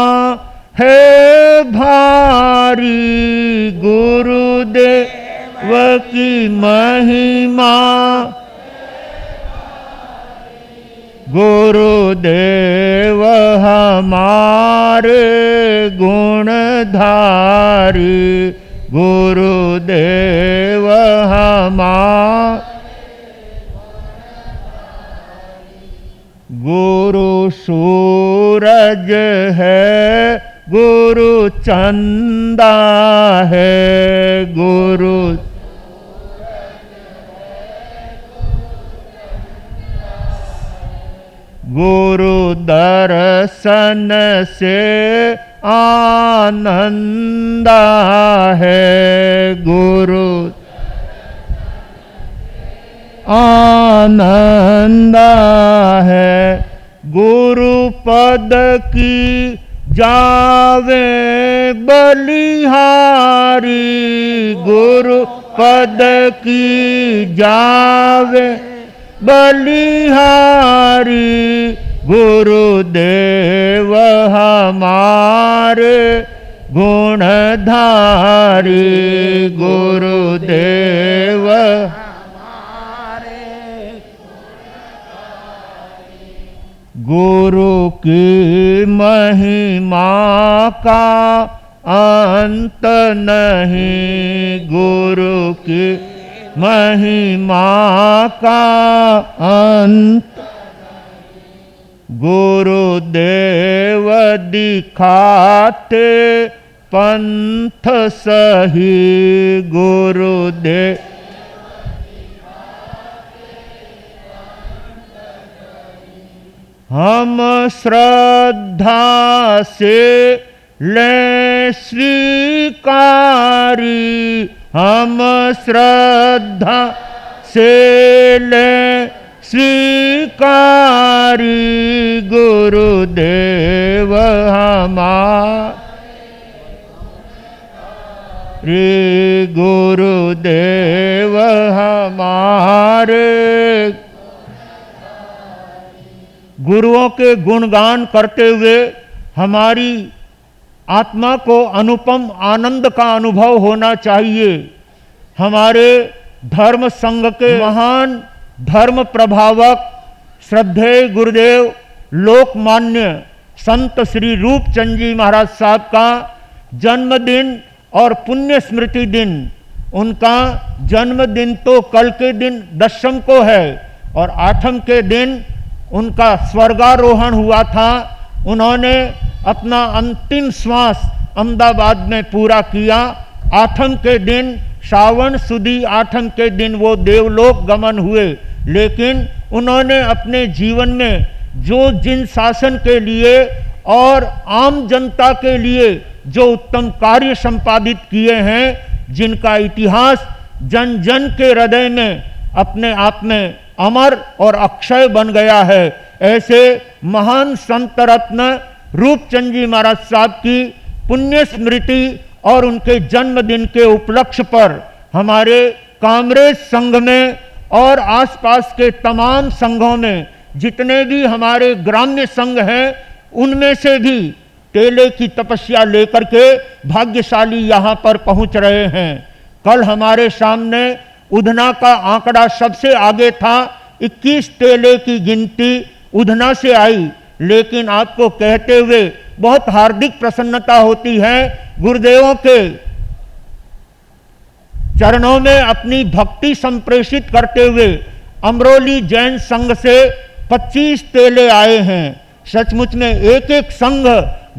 है भारी, गुरुदेव की महिमा, गुरुदेव हमारे गुणधारी, गुरुदेव हमारे गुरु सूरज है, गुरु चंदा है, गुरु गुरु दर्शन से आनंद है, गुरु आनंद है, गुरु पद की जावे बलिहारी, गुरु पद की जावे बलिहारी, गुरुदेव हमारे गुणधारी, गुरुदेव गुरु की महिमा का अंत नहीं, गुरु की महिमा का अंत, गुरुदेव दिखाते पंथ सही, गुरुदेव हम श्रद्धा से ले स्वीकारी, हम श्रद्धा से ले स्वीकारी, गुरुदेव हमारे गुरुदेव हमारे गुरुओं के गुणगान करते हुए हमारी आत्मा को अनुपम आनंद का अनुभव होना चाहिए। हमारे धर्म संघ के महान धर्म प्रभावक श्रद्धेय गुरुदेव लोकमान्य संत श्री रूपचंद जी महाराज साहब का जन्मदिन और पुण्य स्मृति दिन, उनका जन्मदिन तो कल के दिन 10वीं को है और 8वीं के दिन उनका स्वर्गारोहण हुआ था। उन्होंने अपना अंतिम श्वास अहमदाबाद में पूरा किया। 8वीं के दिन श्रावण सुदी 8वीं के दिन वो देवलोक गमन हुए, लेकिन उन्होंने अपने जीवन में जो जिन शासन के लिए और आम जनता के लिए जो उत्तम कार्य संपादित किए हैं, जिनका इतिहास जन जन के हृदय में अपने आप में अमर और अक्षय बन गया है, ऐसे महान संत रत्न रूपचंद जी महाराज साहब की पुण्य स्मृति और उनके जन्मदिन के उपलक्ष्य पर हमारे कामरेज संघ में और आसपास के तमाम संघों में जितने भी हमारे ग्राम्य संघ हैं, उनमें से भी टेले की तपस्या लेकर के भाग्यशाली यहाँ पर पहुँच रहे हैं। कल हमारे सामने उधना का आंकड़ा सबसे आगे था, 21 टेले की गिनती उधना से आई, लेकिन आपको कहते हुए बहुत हार्दिक प्रसन्नता होती है, गुरुदेवों के चरणों में अपनी भक्ति संप्रेषित करते हुए अमरोली जैन संघ से 25 टेले आए हैं। सचमुच में एक एक संघ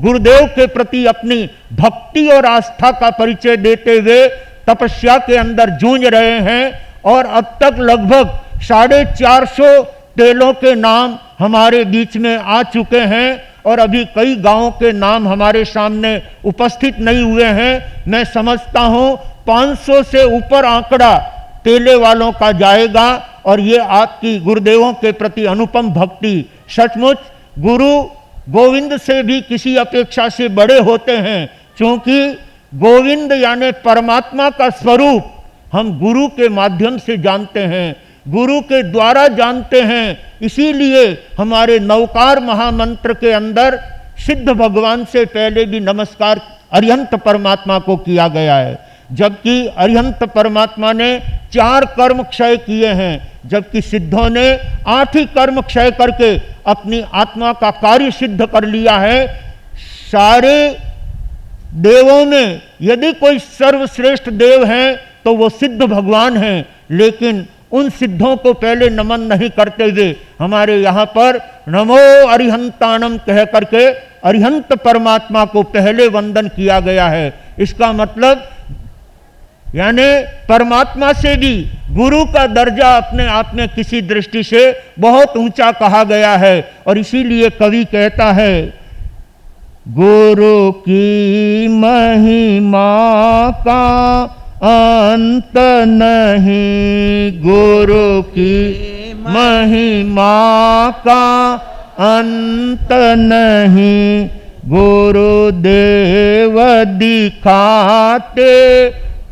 गुरुदेव के प्रति अपनी भक्ति और आस्था का परिचय देते हुए तपस्या के अंदर जूझ रहे हैं और अब तक लगभग 450 टेलों के नाम हमारे बीच में आ चुके हैं और अभी कई गांवों के नाम हमारे सामने उपस्थित नहीं हुए हैं। मैं समझता हूं 500 से ऊपर आंकड़ा टेले वालों का जाएगा और ये आपकी गुरुदेवों के प्रति अनुपम भक्ति सचमुच गुरु गोविंद से भी किसी अपेक्षा से बड़े होते हैं, क्योंकि गोविंद यानी परमात्मा का स्वरूप हम गुरु के माध्यम से जानते हैं, गुरु के द्वारा जानते हैं। इसीलिए हमारे नवकार महामंत्र के अंदर सिद्ध भगवान से पहले भी नमस्कार अरिहंत परमात्मा को किया गया है, जबकि अरिहंत परमात्मा ने 4 कर्म क्षय किए हैं, जबकि सिद्धों ने 8 ही कर्म क्षय करके अपनी आत्मा का कार्य सिद्ध कर लिया है। सारे देवों में यदि कोई सर्वश्रेष्ठ देव हैं तो वो सिद्ध भगवान हैं, लेकिन उन सिद्धों को पहले नमन नहीं करते हुए हमारे यहाँ पर नमो अरिहंताणम कह करके अरिहंत परमात्मा को पहले वंदन किया गया है। इसका मतलब यानी परमात्मा से भी गुरु का दर्जा अपने आप में किसी दृष्टि से बहुत ऊंचा कहा गया है और इसीलिए कवि कहता है, गुरु की महिमा का अंत नहीं, गुरु की महिमा का अंत नहीं, गुरुदेव दिखाते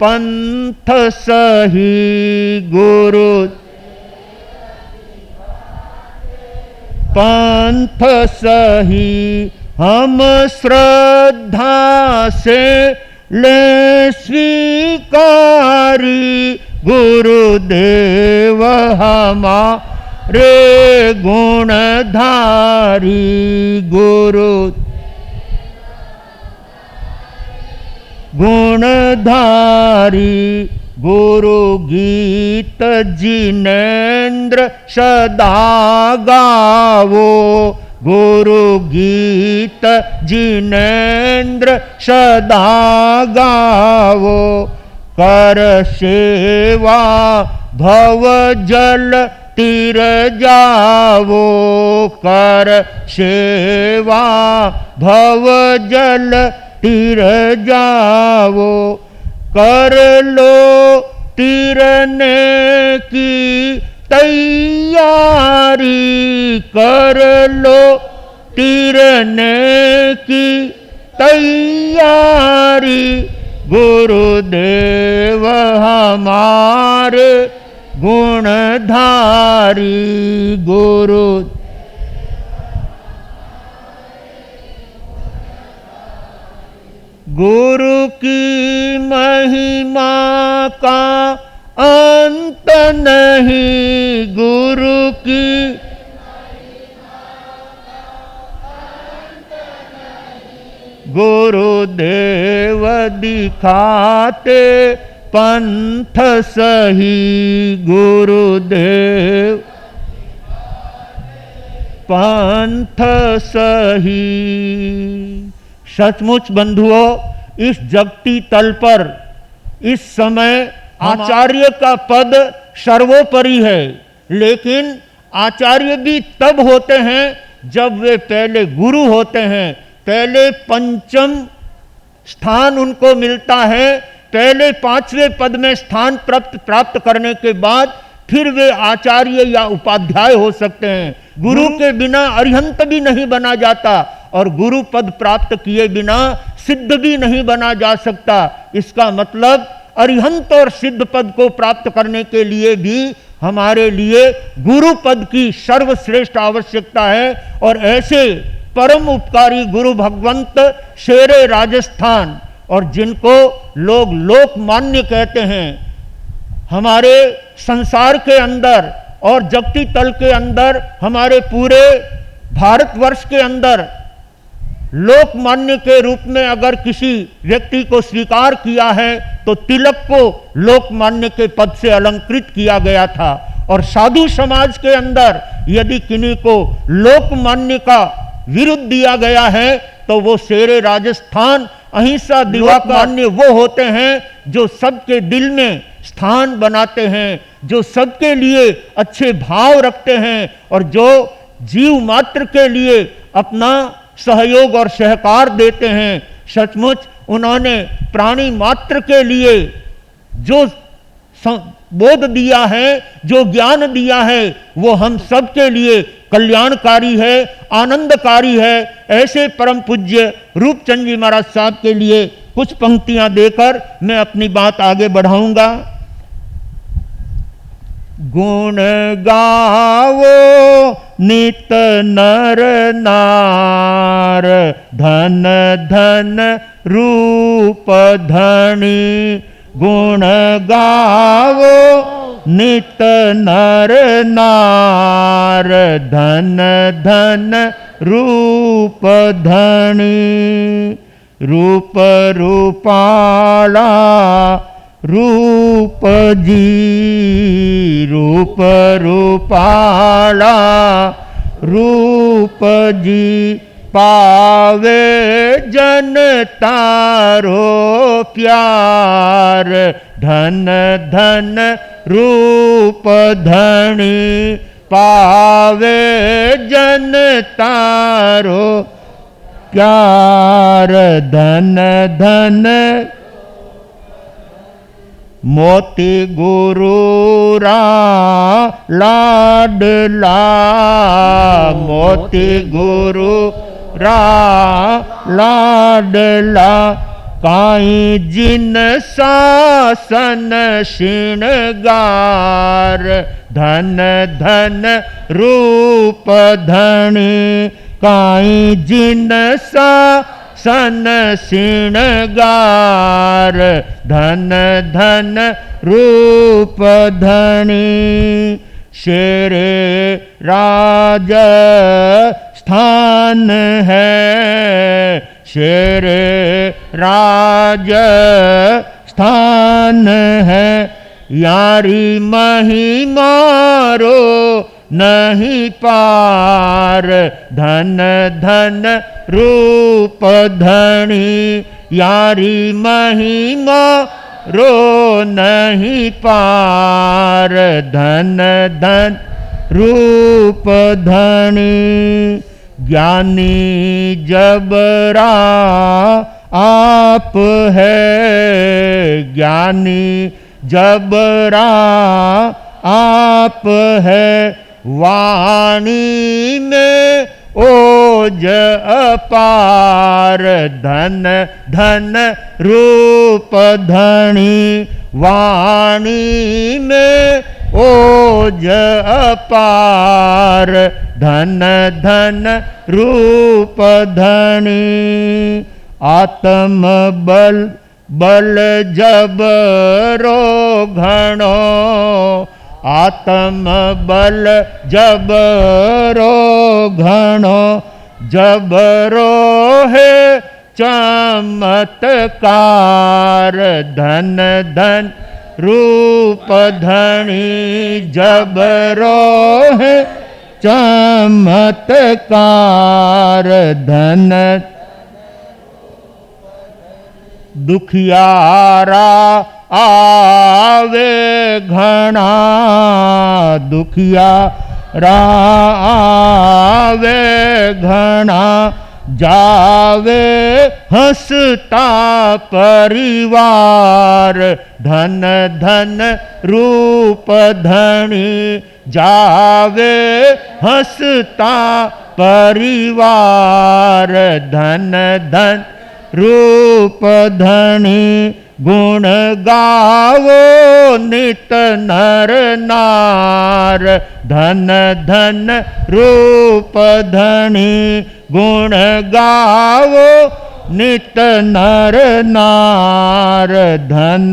पंथ सही, गुरु पंथ सही, हम श्रद्धा से ले स्वीकारी, गुरुदेव हमारे गुणधारी, गुरु गुणधारी, गुरु गीत जिनेन्द्र सदा गावो, गुरु गीत जिनेन्द्र सदा गावो, कर सेवा भव जल तीर जावो, कर सेवा भव जल तीर जावो, कर लो तीरने की तैयारी, कर लो तीरने की तैयारी, गुरुदेव हमारे गुणधारी, गुरु गुरु की महिमा का अंत नहीं, गुरु की गुरुदेव दिखाते पंथ सही, गुरुदेव पंथ सही। सचमुच बंधुओं, इस जगती तल पर इस समय आचार्य का पद सर्वोपरि है, लेकिन आचार्य भी तब होते हैं जब वे पहले गुरु होते हैं, पहले पंचम स्थान उनको मिलता है, पहले 5वें पद में स्थान प्राप्त करने के बाद फिर वे आचार्य या उपाध्याय हो सकते हैं। गुरु के बिना अरिहंत भी नहीं बना जाता और गुरु पद प्राप्त किए बिना सिद्ध भी नहीं बना जा सकता। इसका मतलब अरिहंत और सिद्ध पद को प्राप्त करने के लिए भी हमारे लिए गुरु पद की सर्वश्रेष्ठ आवश्यकता है। और ऐसे परम उपकारी गुरु भगवंत शेरे राजस्थान, और जिनको लोग लोकमान्य कहते हैं, हमारे संसार के अंदर और जगती तल के अंदर, हमारे पूरे भारतवर्ष के अंदर लोकमान्य के रूप में अगर किसी व्यक्ति को स्वीकार किया है तो तिलक को लोकमान्य के पद से अलंकृत किया गया था। और साधु समाज के अंदर यदि किन्हीं को लोकमान्य का विरुद्ध दिया गया है तो वो शेरे राजस्थान अहिंसा दिवाकमान्य वो होते हैं जो सबके दिल में स्थान बनाते हैं, जो सबके लिए अच्छे भाव रखते हैं और जो जीव मात्र के लिए अपना सहयोग और सहकार देते हैं। सचमुच उन्होंने प्राणी मात्र के लिए जो बोध दिया है, जो ज्ञान दिया है, वो हम सब के लिए कल्याणकारी है, आनंदकारी है। ऐसे परम पूज्य रूपचंद जी महाराज साहब के लिए कुछ पंक्तियां देकर मैं अपनी बात आगे बढ़ाऊंगा। गुण गावो नित नर नार, धन धन रूप धनी। गुण गावो नित नर नार, धन धन रूप धनी। रूप रूपाला रूप जी, रूप रूपाला रूप जी। पावे जन तारो प्यार, धन धन रूप धनी। पावे जन तारो प्यार, धन धन। मोती गुरु रा लाडला, मोती गुरु रा लाडला। काई जिन शासन श्रृंगार, धन धन रूप धनी। काई जिन सन श्रृंगार, धन धन रूप धनी। शेरे राज स्थान है, शेरे राज स्थान है। यारी महिमारो नहीं पार, धन धन रूप धनी। यारी महिमा रो नहीं पार, धन धन रूप धनी। ज्ञानी जबरा आप है, ज्ञानी जबरा आप है। वाणी में ओज अपार, धन धन रूप धनी। वाणी में ओज अपार, धन धन रूप धनी। आत्म बल बल जबरो घणो, आत्म बल जबरो घणो। जबरो है चमत्कार, धन धन रूप धनी। जबरो है चमत्कार, धन। दुखियारा आवे घना, दुखियारा घना जावे हंसता परिवार। धन धन रूप धनी जावे हंसता परिवार। धन धन रूप धनी गुण गावो नित नर नार। धन धन रूप धनी गुण गावो नित नर नार। धन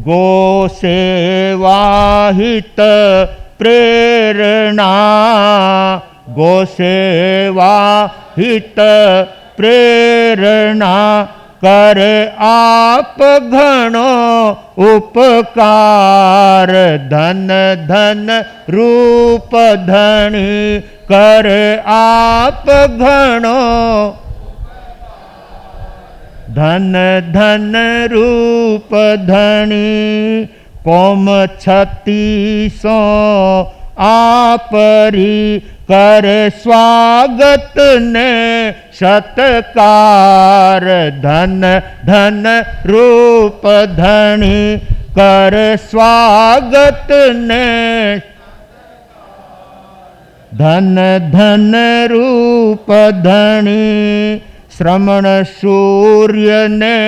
गो सेवा हित प्रेरणा। गो सेवा हित प्रेरणा कर आप घणो उपकार। धन धन रूप धनी कर आप घणो। धन धन रूप धनी कोम 36 आपरी कर स्वागत ने सत्कार। धन धन रूप धनी कर स्वागत ने। धन धन रूप धनी श्रमण सूर्य ने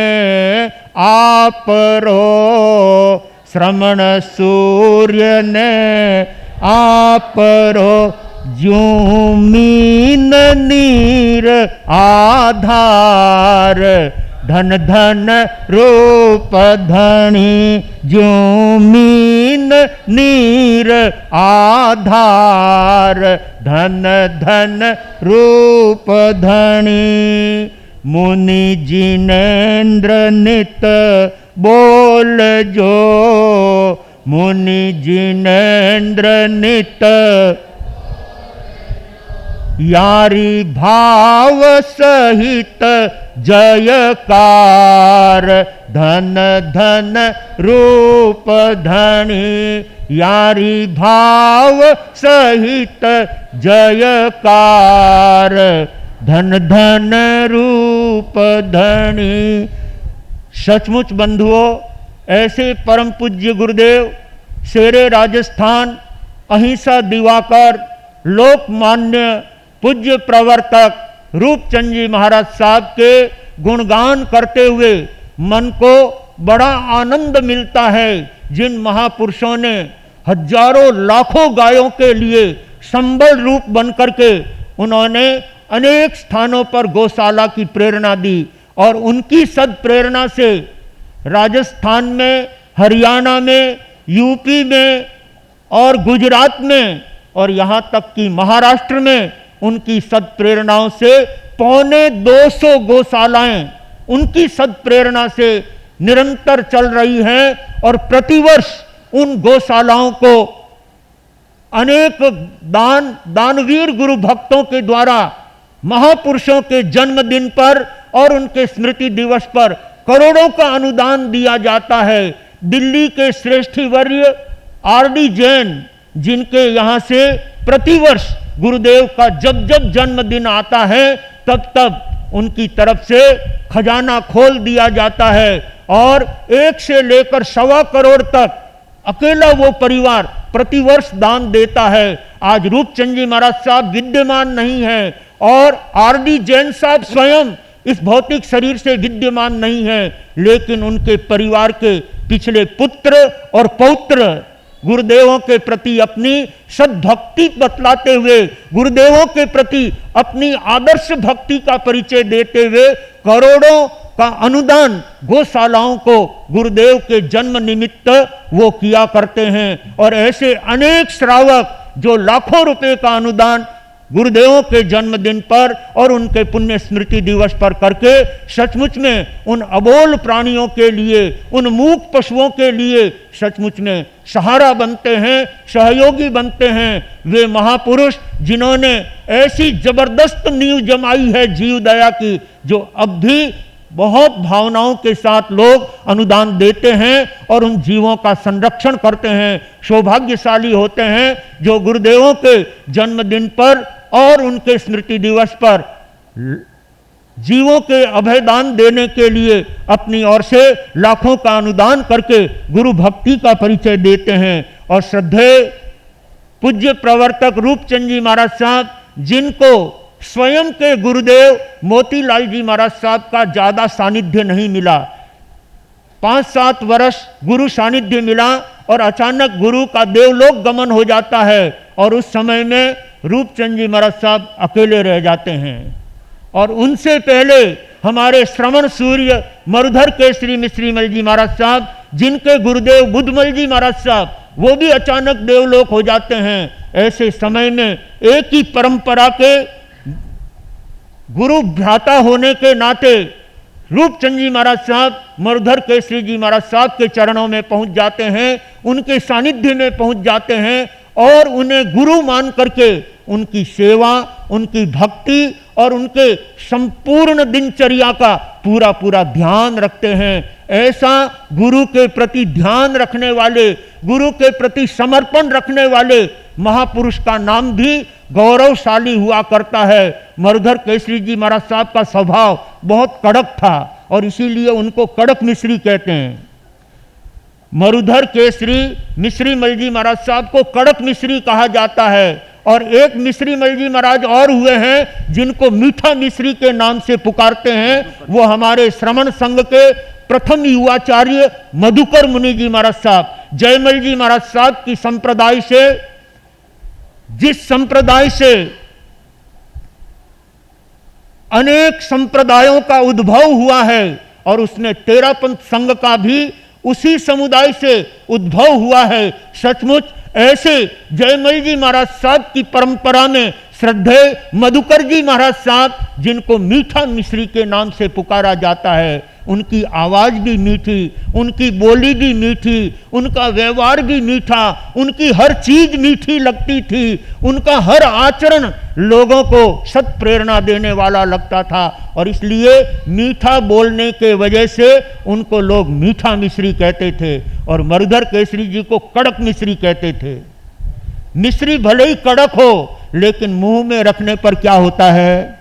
आपरो। श्रमण सूर्य ने आपरो ज्यों मीन नीर आधार। धन धन रूप धनी ज्यों मीन नीर आधार। धन धन रूप धनी मुनि जिनेन्द्र नित बोल जो। मुनि जिनेन्द्र नित यारी भाव सहित जयकार। धन धन रूप धनी यारी भाव सहित जयकार। धन धन रूप धनी। सचमुच बंधुओं, ऐसे परम पूज्य गुरुदेव शेरे राजस्थान अहिंसा दिवाकर लोकमान्य पूज्य प्रवर्तक रूपचंद जी महाराज साहब के गुणगान करते हुए मन को बड़ा आनंद मिलता है। जिन महापुरुषों ने हजारों लाखों गायों के लिए संबल रूप बन करके उन्होंने अनेक स्थानों पर गौशाला की प्रेरणा दी और उनकी सद प्रेरणा से राजस्थान में, हरियाणा में, यूपी में और गुजरात में और यहाँ तक कि महाराष्ट्र में उनकी सदप्रेरणाओं से 250 गौशालाएं उनकी सदप्रेरणा से निरंतर चल रही हैं और प्रतिवर्ष उन गौशालाओं को अनेक दानवीर गुरु भक्तों के द्वारा महापुरुषों के जन्मदिन पर और उनके स्मृति दिवस पर करोड़ों का अनुदान दिया जाता है। दिल्ली के श्रेष्ठी वर्य आरडी जैन, जिनके यहाँ से प्रतिवर्ष गुरुदेव का जब जब जन्मदिन आता है तब तब उनकी तरफ से खजाना खोल दिया जाता है और 1 से लेकर 1.25 करोड़ तक अकेला वो परिवार प्रतिवर्ष दान देता है। आज रूपचंद जी महाराज साहब विद्यमान नहीं है और आरडी जैन साहब स्वयं इस भौतिक शरीर से विद्यमान नहीं है, लेकिन उनके परिवार के पिछले पुत्र और पौत्र गुरुदेवों के प्रति अपनी सद्भक्ति बतलाते हुए, गुरुदेवों के प्रति अपनी आदर्श भक्ति का परिचय देते हुए करोड़ों का अनुदान गौशालाओं को गुरुदेव के जन्म निमित्त वो किया करते हैं। और ऐसे अनेक श्रावक जो लाखों रुपए का अनुदान गुरुदेवों के जन्मदिन पर और उनके पुण्य स्मृति दिवस पर करके सचमुच में उन अबोल प्राणियों के लिए, उन मूक पशुओं के लिए सचमुच में सहारा बनते हैं, सहयोगी बनते हैं। वे महापुरुष जिन्होंने ऐसी जबरदस्त नींव जमाई है जीव दया की, जो अब भी बहुत भावनाओं के साथ लोग अनुदान देते हैं और उन जीवों का संरक्षण करते हैं। सौभाग्यशाली होते हैं जो गुरुदेवों के जन्मदिन पर और उनके स्मृति दिवस पर जीवों के अभयदान देने के लिए अपनी ओर से लाखों का अनुदान करके गुरु भक्ति का परिचय देते हैं। और श्रद्धेय पूज्य प्रवर्तक रूपचंद जी महाराज साहब, जिनको स्वयं के गुरुदेव मोतीलाल जी महाराज साहब का ज्यादा सानिध्य नहीं मिला, 5-7 वर्ष गुरु सानिध्य मिला और अचानक गुरु का देवलोक गमन हो जाता है और उस समय में रूपचंद जी महाराज साहब अकेले रह जाते हैं। और उनसे पहले हमारे श्रवण सूर्य मरुधर केसरी मिश्रीमल जी महाराज साहब, जिनके गुरुदेव बुद्धमल जी महाराज साहब, वो भी अचानक देवलोक हो जाते हैं। ऐसे समय में एक ही परंपरा के गुरु भ्राता होने के नाते रूपचंद जी महाराज साहब मरुधर केसरी जी महाराज साहब के चरणों में पहुंच जाते हैं, उनके सानिध्य में पहुंच जाते हैं और उन्हें गुरु मान करके उनकी सेवा, उनकी भक्ति और उनके संपूर्ण दिनचर्या का पूरा पूरा ध्यान रखते हैं। ऐसा गुरु के प्रति ध्यान रखने वाले, गुरु के प्रति समर्पण रखने वाले महापुरुष का नाम भी गौरवशाली हुआ करता है। मरुधर केसरी जी महाराज साहब का स्वभाव बहुत कड़क था और इसीलिए उनको कड़क मिश्री कहते हैं। मरुधर केसरी मिश्रीमल जी महाराज साहब को कड़क मिश्री कहा जाता है। और एक मिश्रीमल जी महाराज और हुए हैं जिनको मीठा मिश्री के नाम से पुकारते हैं। वो हमारे श्रमण संघ के प्रथम युवाचार्य मधुकर मुनि जी महाराज साहब, जयमल जी महाराज साहब की संप्रदाय से, जिस संप्रदाय से अनेक संप्रदायों का उद्भव हुआ है और उसमें तेरापंथ संघ का भी उसी समुदाय से उद्भव हुआ है। सचमुच ऐसे जयमल जी महाराज साहब की परंपरा में श्रद्धेय मधुकर जी महाराज साहब, जिनको मीठा मिश्री के नाम से पुकारा जाता है, उनकी आवाज भी मीठी, उनकी बोली भी मीठी, उनका व्यवहार भी मीठा, उनकी हर चीज मीठी लगती थी, उनका हर आचरण लोगों को सत प्रेरणा देने वाला लगता था और इसलिए मीठा बोलने के वजह से उनको लोग मीठा मिश्री कहते थे और मरुधर केसरी जी को कड़क मिश्री कहते थे। मिश्री भले ही कड़क हो लेकिन मुंह में रखने पर क्या होता है,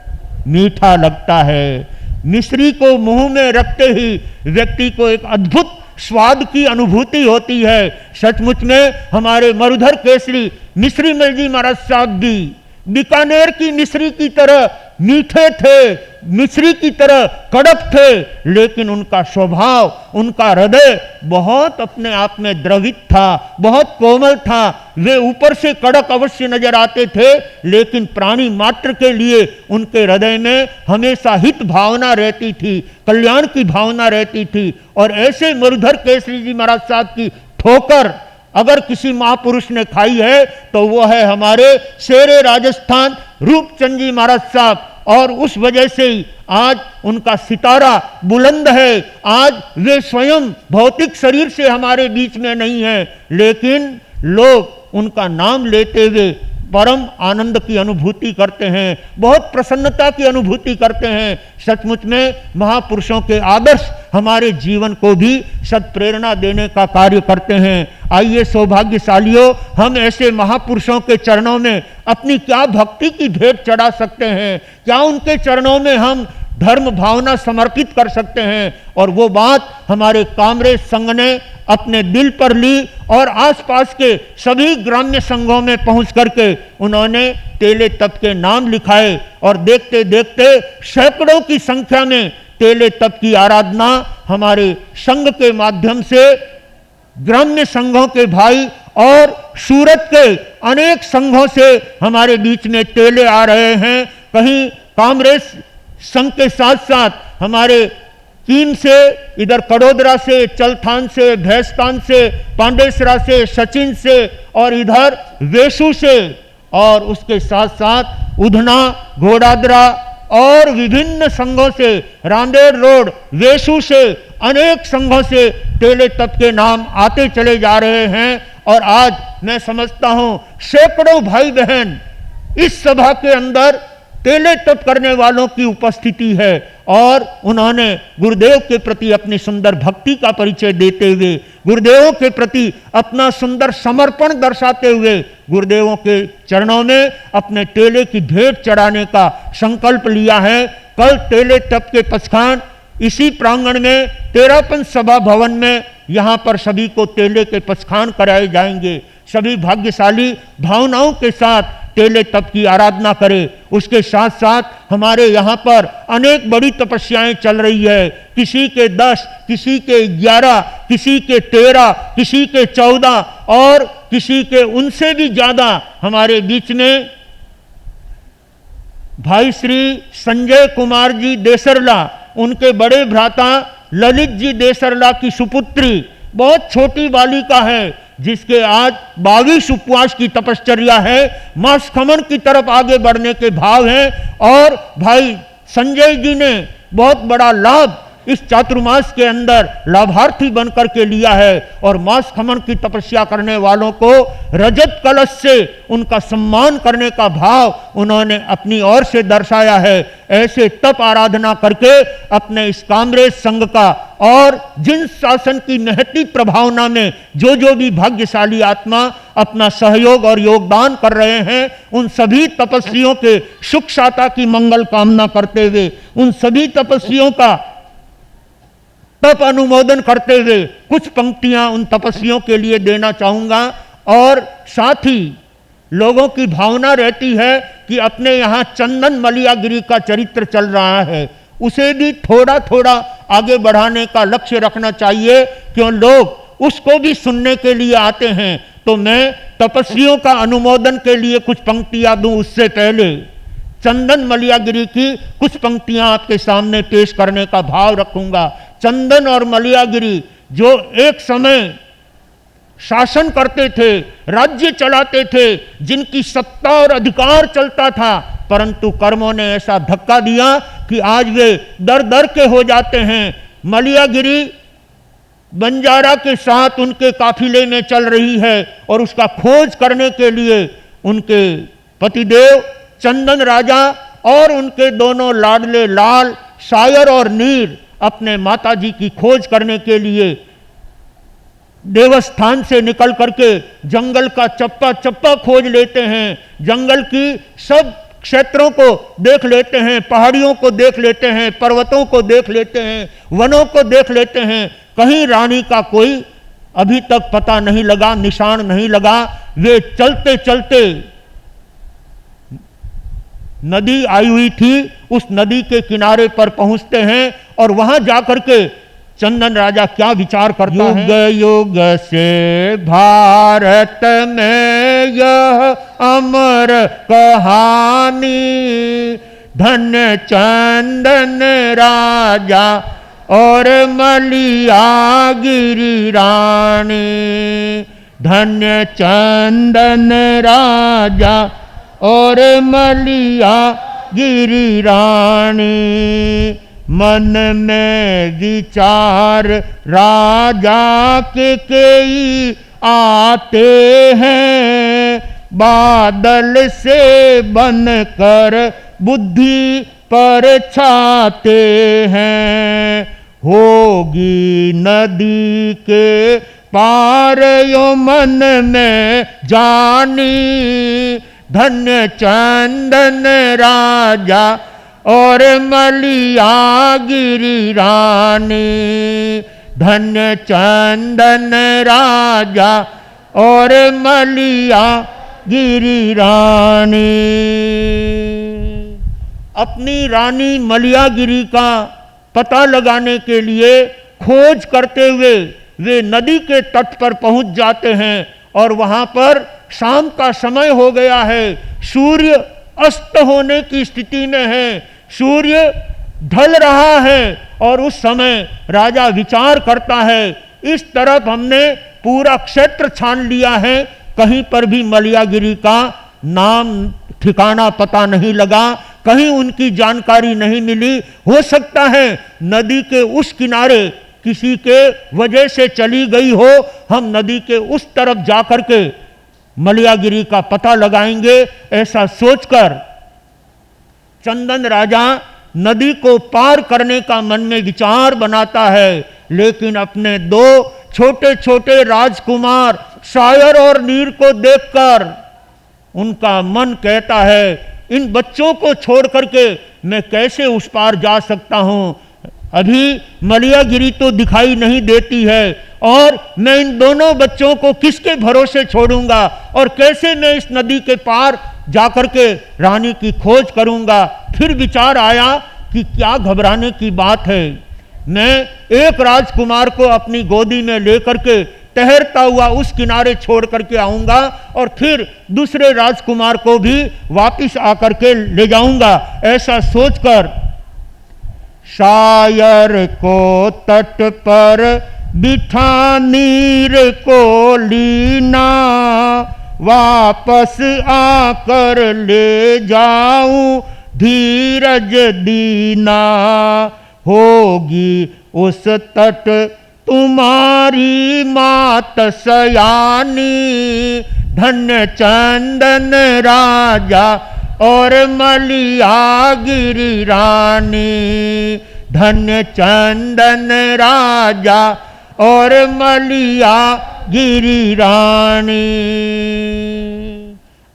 मीठा लगता है। मिश्री को मुंह में रखते ही व्यक्ति को एक अद्भुत स्वाद की अनुभूति होती है। सचमुच में हमारे मरुधर केसरी मिश्रीमल जी महाराज साहब भी बीकानेर की मिश्री की तरह मीठे थे, मिश्री की तरह कड़क थे, लेकिन उनका स्वभाव, उनका हृदय बहुत अपने आप में द्रवित था, बहुत कोमल था। वे ऊपर से कड़क अवश्य नजर आते थे लेकिन प्राणी मात्र के लिए उनके हृदय में हमेशा हित भावना रहती थी, कल्याण की भावना रहती थी। और ऐसे मरुधर केसरी जी महाराज साहब की ठोकर अगर किसी महापुरुष ने खाई है तो वो है हमारे शेरे राजस्थान रूपचंद जी महाराज साहब। और उस वजह से ही आज उनका सितारा बुलंद है। आज वे स्वयं भौतिक शरीर से हमारे बीच में नहीं है, लेकिन लोग उनका नाम लेते हुए परम आनंद की अनुभूति करते हैं, बहुत प्रसन्नता की अनुभूति करते हैं। सचमुच में महापुरुषों के आदर्श हमारे जीवन को भी सद प्रेरणा देने का कार्य करते हैं। आइए सौभाग्यशालियों, हम ऐसे महापुरुषों के चरणों में अपनी क्या भक्ति की भेंट चढ़ा सकते हैं, क्या उनके चरणों में हम धर्म भावना समर्पित कर सकते हैं। और वो बात हमारे कामरेज संघ ने अपने दिल पर ली और आसपास के सभी ग्राम्य संघों में पहुंच करके उन्होंने तेले तप के नाम लिखाए और देखते देखते सैकड़ों की संख्या में तेले तप की आराधना हमारे संघ के माध्यम से ग्राम्य संघों के भाई और सूरत के अनेक संघों से हमारे बीच में तेले आ रहे हैं। कहीं कामरेज संघ के साथ साथ हमारे कीम से, इधर कड़ोदरा से, चलथान से, भैंसतान से, पांडेसरा से, सचिन से और इधर वेसू से, और उसके साथ साथ उधना, घोड़ादरा और विभिन्न संघों से, रांदेर रोड, वेसू से, अनेक संघों से तेले तप के नाम आते चले जा रहे हैं। और आज मैं समझता हूं सैकड़ों भाई बहन इस सभा के अंदर तेले तप करने वालों की उपस्थिति है और उन्होंने गुरुदेव के प्रति अपनी सुंदर भक्ति का परिचय देते हुए, गुरुदेवों के प्रति अपना सुंदर समर्पण दर्शाते हुए गुरुदेवों के चरणों में अपने तेले की भेंट चढ़ाने का संकल्प लिया है। कल तेले तप के पचखान इसी प्रांगण में तेरापन सभा भवन में यहाँ पर सभी को तेले के पचखान कराए जाएंगे। सभी भाग्यशाली भावनाओं के साथ तेले तप की आराधना करें। उसके साथ साथ हमारे यहाँ पर अनेक बड़ी तपस्याएं चल रही है। किसी के 10, किसी के 11, किसी के 13, किसी के 14 और किसी के उनसे भी ज्यादा हमारे बीच में भाई श्री संजय कुमार जी देसरला, उनके बड़े भ्राता ललित जी देसरला की सुपुत्री बहुत छोटी बालिका है जिसके आज 22 उपवास की तपश्चर्या है, मास खमन की तरफ आगे बढ़ने के भाव हैं और भाई संजय जी ने बहुत बड़ा लाभ इस चातुर्मास के अंदर लाभार्थी बनकर के लिया है और मास खमन की तपस्या करने वालों को रजत कलश से उनका सम्मान करने का भाव उन्होंने अपनी ओर से दर्शाया है। ऐसे तप आराधना करके अपने इस कामरेज संघ का और जिन शासन की निहत्ती प्रभावना में जो भी भाग्यशाली आत्मा अपना सहयोग और योगदान कर रहे हैं, उन सभी तपस्वियों के सुख शाता की मंगल कामना करते हुए उन सभी तपस्वियों का तप अनुमोदन करते हुए कुछ पंक्तियां उन तपस्वियों के लिए देना चाहूंगा। और साथ ही लोगों की भावना रहती है कि अपने यहाँ चंदन मलियागिरी का चरित्र चल रहा है, उसे भी थोड़ा थोड़ा आगे बढ़ाने का लक्ष्य रखना चाहिए, क्यों लोग उसको भी सुनने के लिए आते हैं। तो मैं तपस्वियों का अनुमोदन के लिए कुछ पंक्तियां दूं, उससे पहले चंदन मलियागिरी की कुछ पंक्तियां आपके सामने पेश करने का भाव रखूंगा। चंदन और मलियागिरी जो एक समय शासन करते थे, राज्य चलाते थे, जिनकी सत्ता और अधिकार चलता था, परंतु कर्मों ने ऐसा धक्का दिया कि आज वे दर दर के हो जाते हैं। मलियागिरी बंजारा के साथ उनके काफिले में चल रही है और उसका खोज करने के लिए उनके पतिदेव चंदन राजा और उनके दोनों लाडले लाल शायर और नीर अपने माताजी की खोज करने के लिए देवस्थान से निकल करके जंगल का चप्पा चप्पा खोज लेते हैं, जंगल की सब क्षेत्रों को देख लेते हैं, पहाड़ियों को देख लेते हैं, पर्वतों को देख लेते हैं, वनों को देख लेते हैं। कहीं रानी का कोई अभी तक पता नहीं लगा, निशान नहीं लगा। वे चलते चलते नदी आई हुई थी, उस नदी के किनारे पर पहुंचते हैं और वहां जाकर के चंदन राजा क्या विचार करता है। युग युग से भारत में यह अमर कहानी, धन्य चंदन राजा और मलियागिरी रानी, धन्य चंदन राजा और मलियागिरी रानी। मन में विचार राजा के कई आते हैं, बादल से बनकर बुद्धि पर छाते हैं। होगी नदी के पार यो मन में जानी, धन्य चंदन राजा और मलियागिरी रानी, धन्य चंदन राजा और मलियागिरी रानी। अपनी रानी मलियागिरी का पता लगाने के लिए खोज करते हुए वे नदी के तट पर पहुंच जाते हैं और वहां पर शाम का समय हो गया है, सूर्य अस्त होने की स्थिति में है, सूर्य ढल रहा है और उस समय राजा विचार करता है, इस तरफ हमने पूरा क्षेत्र छान लिया है, कहीं पर भी मलियागिरी का नाम ठिकाना पता नहीं लगा, कहीं उनकी जानकारी नहीं मिली। हो सकता है नदी के उस किनारे किसी के वजह से चली गई हो, हम नदी के उस तरफ जाकर के मलियागिरी का पता लगाएंगे। ऐसा सोचकर चंदन राजा नदी को पार करने का मन में विचार बनाता है, लेकिन अपने दो छोटे छोटे राजकुमार शायर और नीर को देखकर उनका मन कहता है इन बच्चों को छोड़ करके मैं कैसे उस पार जा सकता हूं। अभी मलियागिरी तो दिखाई नहीं देती है और मैं इन दोनों बच्चों को किसके भरोसे छोड़ूंगा और कैसे मैं इस नदी के पार जाकर के रानी की खोज करूंगा। फिर विचार आया कि क्या घबराने की बात है, मैं एक राजकुमार को अपनी गोदी में लेकर के तैरता हुआ उस किनारे छोड़ करके आऊंगा और फिर दूसरे राजकुमार को भी वापिस आकर के ले जाऊंगा। ऐसा सोचकर शायर को तट पर बिठा नीर को लीना, वापस आकर ले जाऊं धीरज दीना, होगी उस तट तुम्हारी मात सयानी, धन्य चंदन राजा और मलियागिरी रानी, धन्य चंदन राजा और मलियागिरी रानी।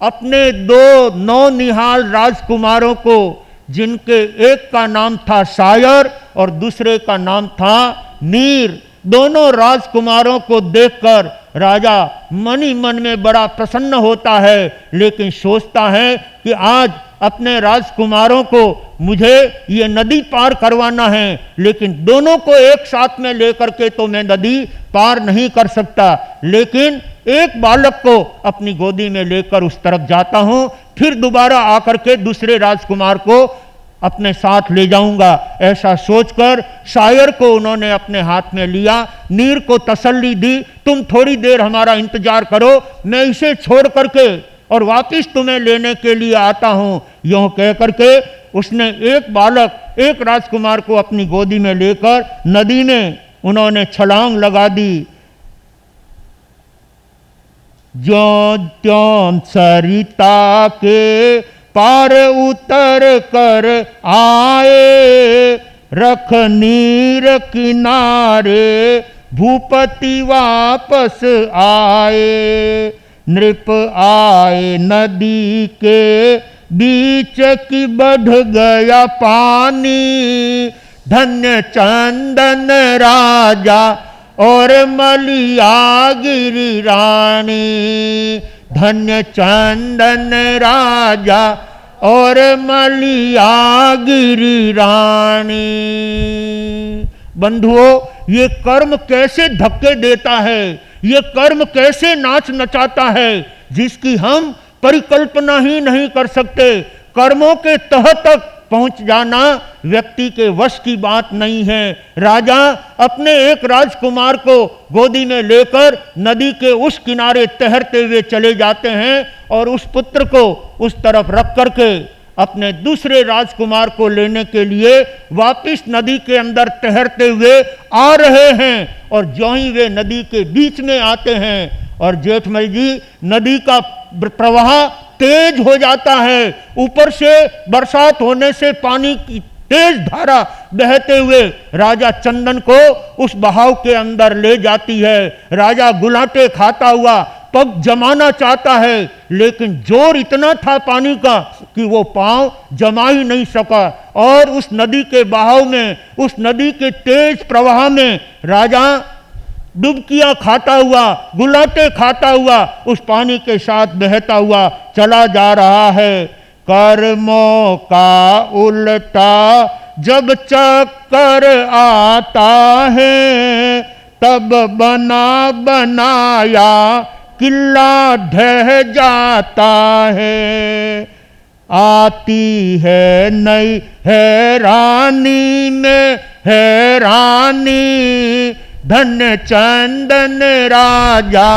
अपने दो नौनिहाल राजकुमारों को, जिनके एक का नाम था शायर और दूसरे का नाम था नीर, दोनों राजकुमारों को देखकर राजा मन ही मन में बड़ा प्रसन्न होता है, लेकिन सोचता है कि आज अपने राजकुमारों को मुझे ये नदी पार करवाना है, लेकिन दोनों को एक साथ में लेकर के तो मैं नदी पार नहीं कर सकता, लेकिन एक बालक को अपनी गोदी में लेकर उस तरफ जाता हूं, फिर दोबारा आकर के दूसरे राजकुमार को अपने साथ ले जाऊंगा। ऐसा सोचकर शायर को उन्होंने अपने हाथ में लिया, नीर को तसल्ली दी, तुम थोड़ी देर हमारा इंतजार करो, मैं इसे छोड़ करके और वापिस तुम्हें लेने के लिए आता हूं। यूं कह करके उसने एक बालक, एक राजकुमार को अपनी गोदी में लेकर नदी में उन्होंने छलांग लगा दी। ज्यों त्यों सरिता के पार उतर कर आए, रख नीर किनारे भूपति वापस आए, नृप आए नदी के बीच की बढ़ गया पानी, धन्य चंदन राजा और मलियागिरी रानी, धन्य चंदन राजा और मलियागिरी रानी। बंधुओं, ये कर्म कैसे धक्के देता है, ये कर्म कैसे नाच नचाता है, जिसकी हम परिकल्पना ही नहीं कर सकते। कर्मों के तह तक पहुंच जाना व्यक्ति के वश की बात नहीं है। राजा अपने एक राजकुमार को गोदी में लेकर नदी के उस किनारे तैरते हुए चले जाते हैं और उस पुत्र को उस तरफ रख करके अपने दूसरे राजकुमार को लेने के लिए वापिस नदी के अंदर तैरते हुए आ रहे हैं। और ज्यों ही वे नदी के बीच में आते हैं और जेठमल जी, नदी का प्रवाह तेज हो जाता है, ऊपर से बरसात होने से पानी की तेज धारा बहते हुए राजा चंदन को उस बहाव के अंदर ले जाती है। राजा गुलाटे खाता हुआ पग जमाना चाहता है, लेकिन जोर इतना था पानी का कि वो पांव जमा ही नहीं सका और उस नदी के बहाव में, उस नदी के तेज प्रवाह में राजा डुबकियां खाता हुआ, गुलाटे खाता हुआ उस पानी के साथ बहता हुआ चला जा रहा है। कर्मों का उल्टा जब चक्कर आता है, तब बना बनाया किला ढह जाता है। आती है नई हैरानी में हैरानी, धन्य चंदन राजा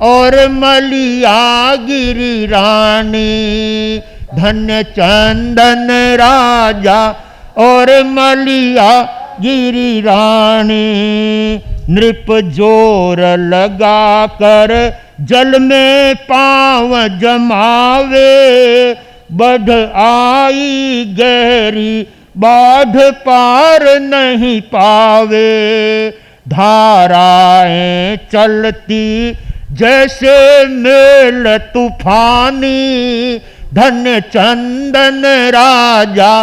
और मलियागिरी रानी, धन्य चंदन राजा और मलियागिरी रानी। नृप जोर लगा कर जल में पांव जमावे, बध आई गहरी बाढ़ पार नहीं पावे, धाराएं चलती जैसे मेल तूफानी, धन्य चंदन राजा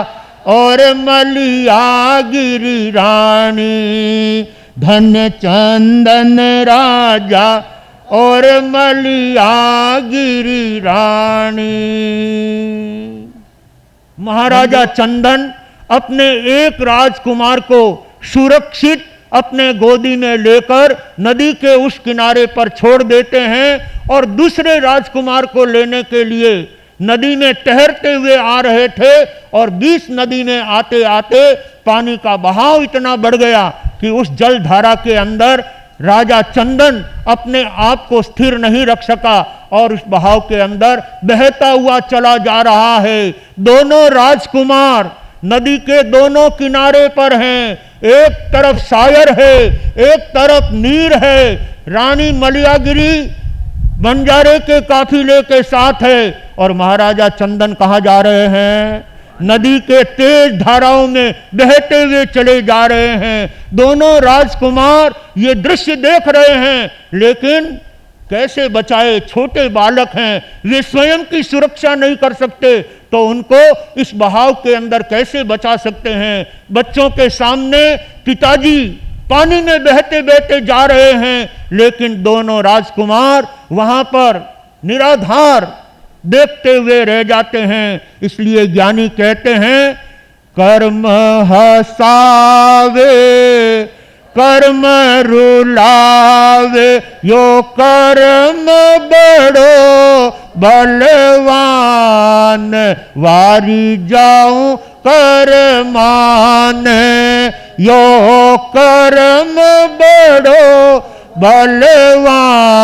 और मलिया गिरी रानी, धन्य चंदन राजा और मलिया गिरी रानी। महाराजा चंदन अपने एक राजकुमार को सुरक्षित अपने गोदी में लेकर नदी के उस किनारे पर छोड़ देते हैं और दूसरे राजकुमार को लेने के लिए नदी में तैरते हुए आ रहे थे और बीच नदी में आते आते पानी का बहाव इतना बढ़ गया कि उस जल धारा के अंदर राजा चंदन अपने आप को स्थिर नहीं रख सका और उस बहाव के अंदर बहता हुआ चला जा रहा है। दोनों राजकुमार नदी के दोनों किनारे पर हैं, एक तरफ सायर है, एक तरफ नीर है। रानी मलियागिरी बंजारे के काफिले के साथ है और महाराजा चंदन कहाँ जा रहे हैं? नदी के तेज धाराओं में बहते हुए चले जा रहे हैं। दोनों राजकुमार ये दृश्य देख रहे हैं, लेकिन कैसे बचाए? छोटे बालक हैं, वे स्वयं की सुरक्षा नहीं कर सकते, तो उनको इस बहाव के अंदर कैसे बचा सकते हैं? बच्चों के सामने पिताजी पानी में बहते बहते जा रहे हैं, लेकिन दोनों राजकुमार वहां पर निराधार देखते हुए रह जाते हैं। इसलिए ज्ञानी कहते हैं, कर्म हसावे कर्म रुलावे, यो कर्म बड़ो बलवान, वारी जाऊं कर्मान, यो कर्म बड़ो बलवान,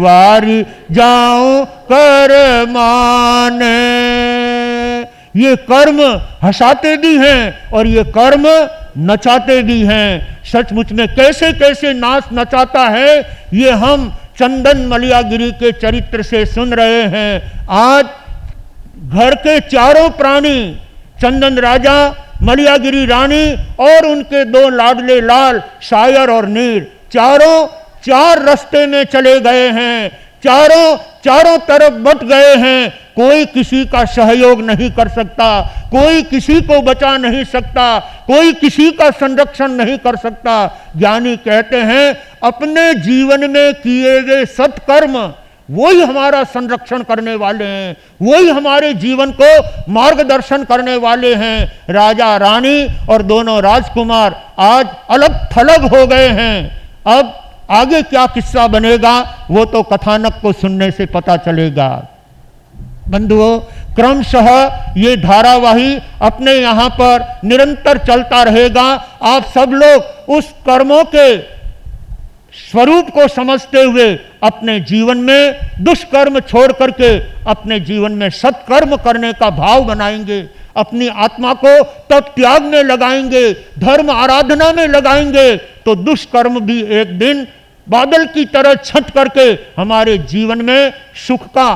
वारी जाऊं कर्मान। ये कर्म हंसाते भी हैं और ये कर्म नचाते भी हैं। सचमुच में कैसे कैसे नाच नचाता है, ये हम चंदन मलियागिरी के चरित्र से सुन रहे हैं। आज घर के चारों प्राणी, चंदन राजा, मलियागिरी रानी और उनके दो लाडले लाल सायर और नीर, चारों चार रास्ते में चले गए हैं, चारों तरफ बट गए हैं। कोई किसी का सहयोग नहीं कर सकता, कोई किसी को बचा नहीं सकता, कोई किसी का संरक्षण नहीं कर सकता। ज्ञानी कहते हैं, अपने जीवन में किए गए सत्कर्म वही हमारा संरक्षण करने वाले हैं, वही हमारे जीवन को मार्गदर्शन करने वाले हैं। राजा रानी और दोनों राजकुमार आज अलग थलग हो गए हैं। अब आगे क्या किस्सा बनेगा वो तो कथानक को सुनने से पता चलेगा। बंधुओं, क्रमशः ये धारावाही अपने यहाँ पर निरंतर चलता रहेगा। आप सब लोग उस कर्मों के स्वरूप को समझते हुए अपने जीवन में दुष्कर्म छोड़ करके अपने जीवन में सत्कर्म करने का भाव बनाएंगे, अपनी आत्मा को तब त्याग में लगाएंगे, धर्म आराधना में लगाएंगे, तो दुष्कर्म भी एक दिन बादल की तरह छट करके हमारे जीवन में सुख का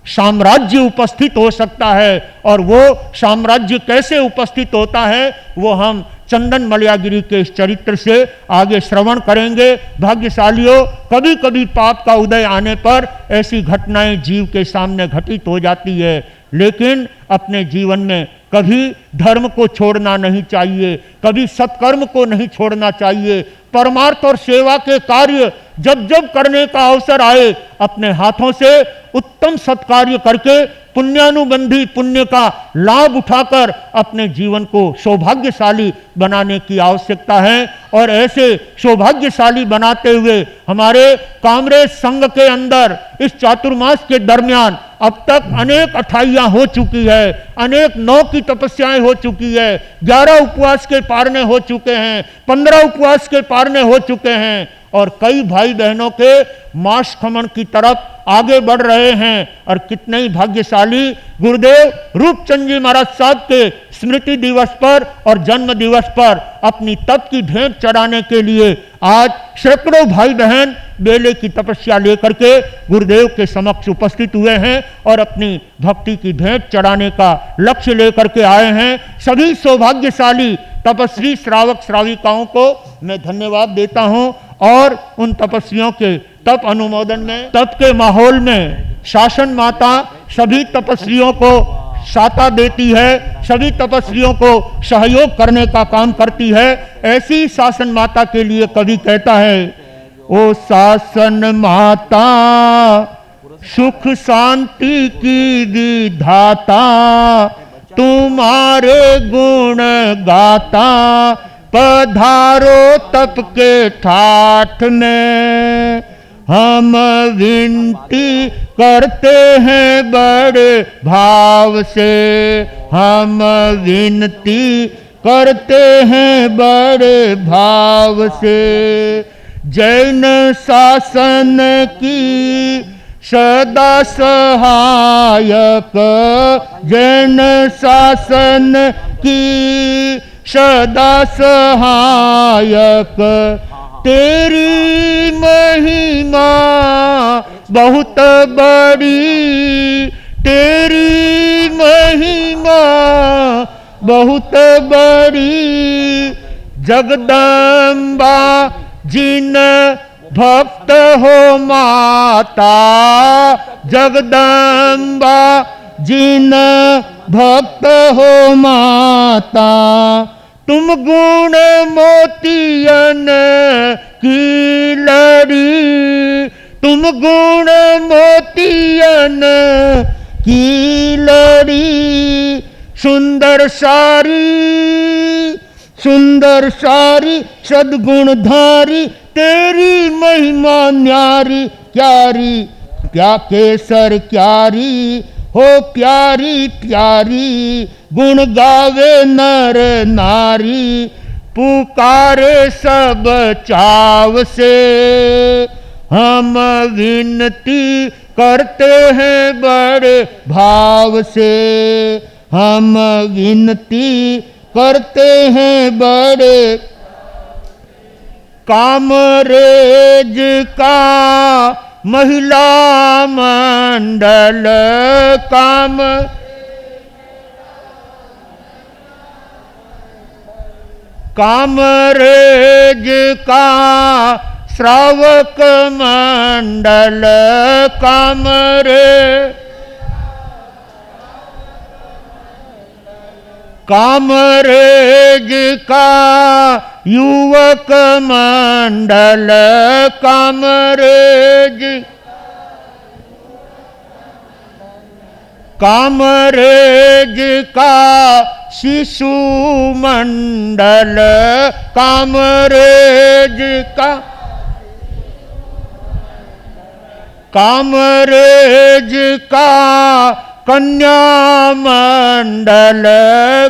साम्राज्य उपस्थित हो सकता है। और वो साम्राज्य कैसे उपस्थित होता है वो हम चंदन मलियागिरी के इस चरित्र से आगे श्रवण करेंगे। भाग्यशालियों, कभी कभी पाप का उदय आने पर ऐसी घटनाएं जीव के सामने घटित हो जाती है, लेकिन अपने जीवन में कभी धर्म को छोड़ना नहीं चाहिए, कभी सत्कर्म को नहीं छोड़ना चाहिए। परमार्थ और सेवा के कार्य जब जब करने का अवसर आए, अपने हाथों से उत्तम सत्कार्य करके पुण्यानुबंधी पुण्य का लाभ उठाकर अपने जीवन को सौभाग्यशाली बनाने की आवश्यकता है। और ऐसे सौभाग्यशाली बनाते हुए हमारे कामरेज संघ के अंदर इस चातुर्मास के दरमियान अब तक अनेक अठाइयाँ हो चुकी है, अनेक 9 की तपस्याएं हो चुकी है, 11 उपवास के पारने हो चुके हैं, 15 उपवास के पारने हो चुके हैं और कई भाई बहनों के मास खमन की तरफ आगे बढ़ रहे हैं। और कितने ही भाग्यशाली गुरुदेव रूपचंद जी महाराज साहब के स्मृति दिवस पर और जन्म दिवस पर अपनी तप की भेंट चढ़ाने के लिए आज सैकड़ों भाई बहन बेले की तपस्या लेकर के गुरुदेव के समक्ष उपस्थित हुए हैं और अपनी भक्ति की भेंट चढ़ाने का लक्ष्य लेकर के आए हैं। सभी सौभाग्यशाली तपस्वी श्रावक श्राविकाओं को मैं धन्यवाद देता हूं और उन तपस्वियों के तप अनुमोदन में, तप के माहौल में शासन माता सभी तपस्वियों को साता देती है, सभी तपस्वियों को सहयोग करने का काम करती है। ऐसी शासन माता के लिए कवि कहता है, ओ शासन माता सुख शांति की विधाता, तुम्हारे गुण गाता, पधारो तप के ठाठ में। हम विनती करते हैं बड़े भाव से, हम विनती करते हैं बड़े भाव से। जैन शासन की सदा सहायक, जैन शासन की सदा सहायक, तेरी महिमा बहुत बड़ी, तेरी महिमा बहुत बड़ी। जगदम्बा जिन भक्त हो माता, जगदम्बा जिन भक्त हो माता, तुम गुण मोतियन की लड़ी, तुम गुण मोतियन की लड़ी। सुंदर सारी, सुंदर सारी सद्गुणधारी, तेरी महिमा न्यारी क्यारी, क्या केसर क्यारी हो प्यारी प्यारी। गुण गावे नर नारी, पुकारे सब चाव से। हम विनती करते हैं बड़े भाव से, हम विनती करते हैं बड़े। कामरेज का महिला मंडल, कामरेज का श्रावक मंडल, कामरेज का युवक मंडल, कामरेज, कामरेज का शिशु मंडल, कामरेज का, कामरेज का कन्या मंडल,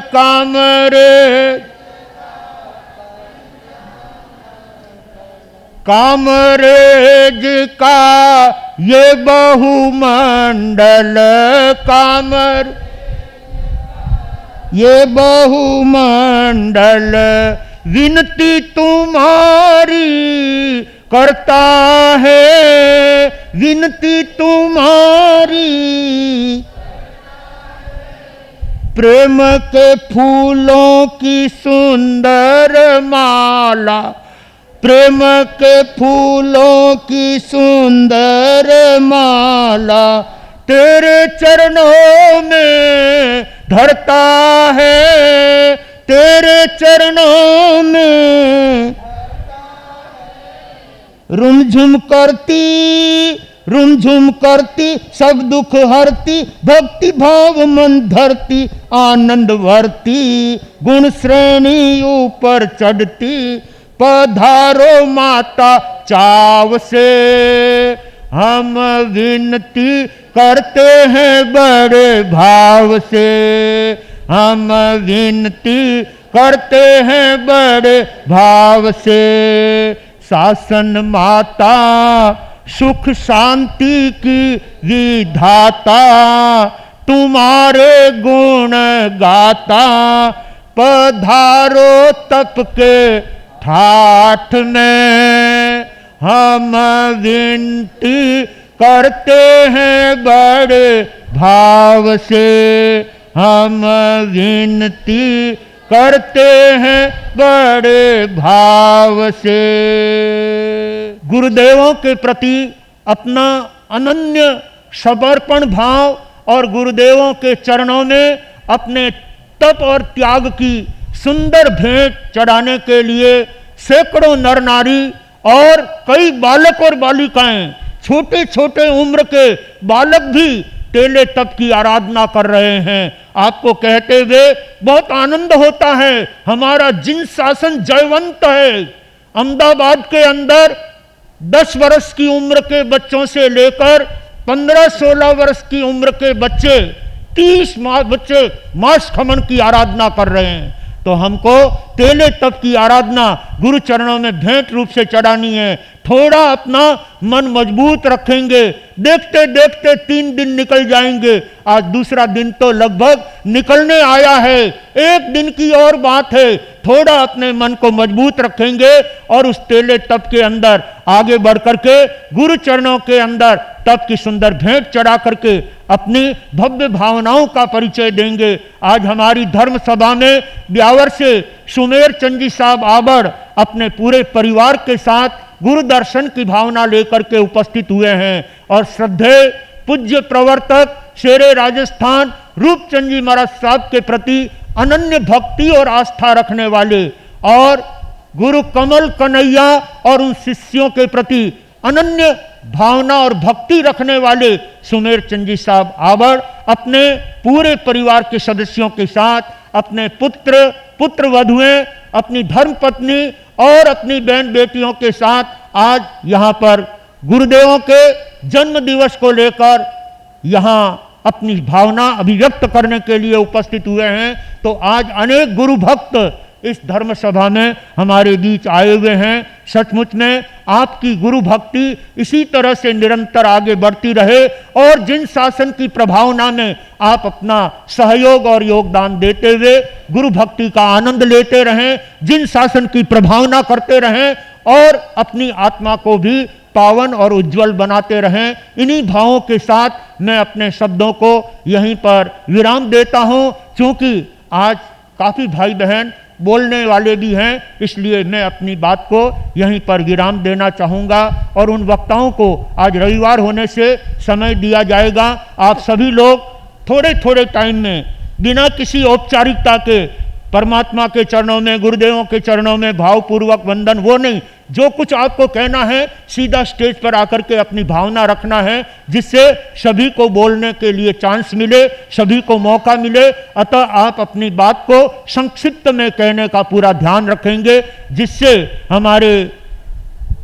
कामरेज, कामरेज का ये बहुमंडल, कामर ये बहुमंडल। विनती तुम्हारी करता है, विनती तुम्हारी। प्रेम के फूलों की सुंदर माला, प्रेम के फूलों की सुंदर माला, तेरे चरणों में धरता है, तेरे चरणों में। रुमझुम करती, रुमझुम करती सब दुख हरती, भक्ति भाव मन धरती आनंद भरती। गुण श्रेणी ऊपर चढ़ती, पधारो माता चाव से। हम विनती करते हैं बड़े भाव से, हम विनती करते हैं बड़े भाव से। शासन माता सुख शांति की विधाता, तुम्हारे गुण गाता, पधारो तप के ठाठ में, हम विनती करते हैं बड़े भाव से, हम विनती करते हैं बड़े भाव से। गुरुदेवों के प्रति अपना अनन्य समर्पण भाव और गुरुदेवों के चरणों में अपने तप और त्याग की सुंदर भेंट चढ़ाने के लिए सैकड़ों नर नारी और कई बालक और बालिकाएं, छोटे छोटे उम्र के बालक भी टेले तप की आराधना कर रहे हैं। आपको कहते हुए बहुत आनंद होता है। हमारा जिन शासन जयवंत है। अहमदाबाद के अंदर 10 वर्ष की उम्र के बच्चों से लेकर 15-16 वर्ष की उम्र के बच्चे, 30 बच्चे मास खमन की आराधना कर रहे हैं। तो हमको तेले तप की आराधना गुरु चरणों में भेंट रूप से चढ़ानी है। थोड़ा अपना मन मजबूत रखेंगे, देखते देखते 3 दिन निकल जाएंगे। आज दूसरा दिन तो लगभग निकलने आया है। एक दिन की और बात है। थोड़ा अपने मन को मजबूत रखेंगे और उस तेले तप के अंदर आगे बढ़ करके गुरु चरणों के अंदर तप की सुंदर भेंट चढ़ा करके अपनी भव्य भावनाओं का परिचय देंगे। आज हमारी धर्म सभा में ब्यावर से सुमेर चंद जी साहब आबड़ अपने पूरे परिवार के साथ गुरु दर्शन की भावना लेकर के उपस्थित हुए हैं और श्रद्धेय पूज्य प्रवर्तक शेरे राजस्थान रूपचंद जी महाराज साहब के प्रति अनन्य भक्ति और आस्था रखने वाले और गुरु कमल कन्हैया और उन शिष्यों के प्रति अनन्य भावना और भक्ति रखने वाले सुमेर चंद जी साहब आबड़ अपने पूरे परिवार के सदस्यों के साथ, अपने पुत्र वधुएं, अपनी धर्म पत्नी और अपनी बहन बेटियों के साथ आज यहाँ पर गुरुदेवों के जन्म दिवस को लेकर यहाँ अपनी भावना अभिव्यक्त करने के लिए उपस्थित हुए हैं। तो आज अनेक गुरु भक्त इस धर्म सभा में हमारे बीच आए हुए हैं। सचमुच में आपकी गुरु भक्ति इसी तरह से निरंतर आगे बढ़ती रहे और जिन शासन की प्रभावना में आप अपना सहयोग और योगदान देते हुए गुरु भक्ति का आनंद लेते रहें, जिन शासन की प्रभावना करते रहें और अपनी आत्मा को भी पावन और उज्जवल बनाते रहें। इन्हीं भावों के साथ मैं अपने शब्दों को यहीं पर विराम देता हूं। क्योंकि आज काफ़ी भाई बहन बोलने वाले भी हैं, इसलिए मैं अपनी बात को यहीं पर विराम देना चाहूँगा और उन वक्ताओं को आज रविवार होने से समय दिया जाएगा। आप सभी लोग थोड़े थोड़े टाइम में बिना किसी औपचारिकता के परमात्मा के चरणों में, गुरुदेवों के चरणों में भावपूर्वक वंदन, वो नहीं, जो कुछ आपको कहना है सीधा स्टेज पर आकर के अपनी भावना रखना है, जिससे सभी को बोलने के लिए चांस मिले, सभी को मौका मिले। अतः आप अपनी बात को संक्षिप्त में कहने का पूरा ध्यान रखेंगे, जिससे हमारे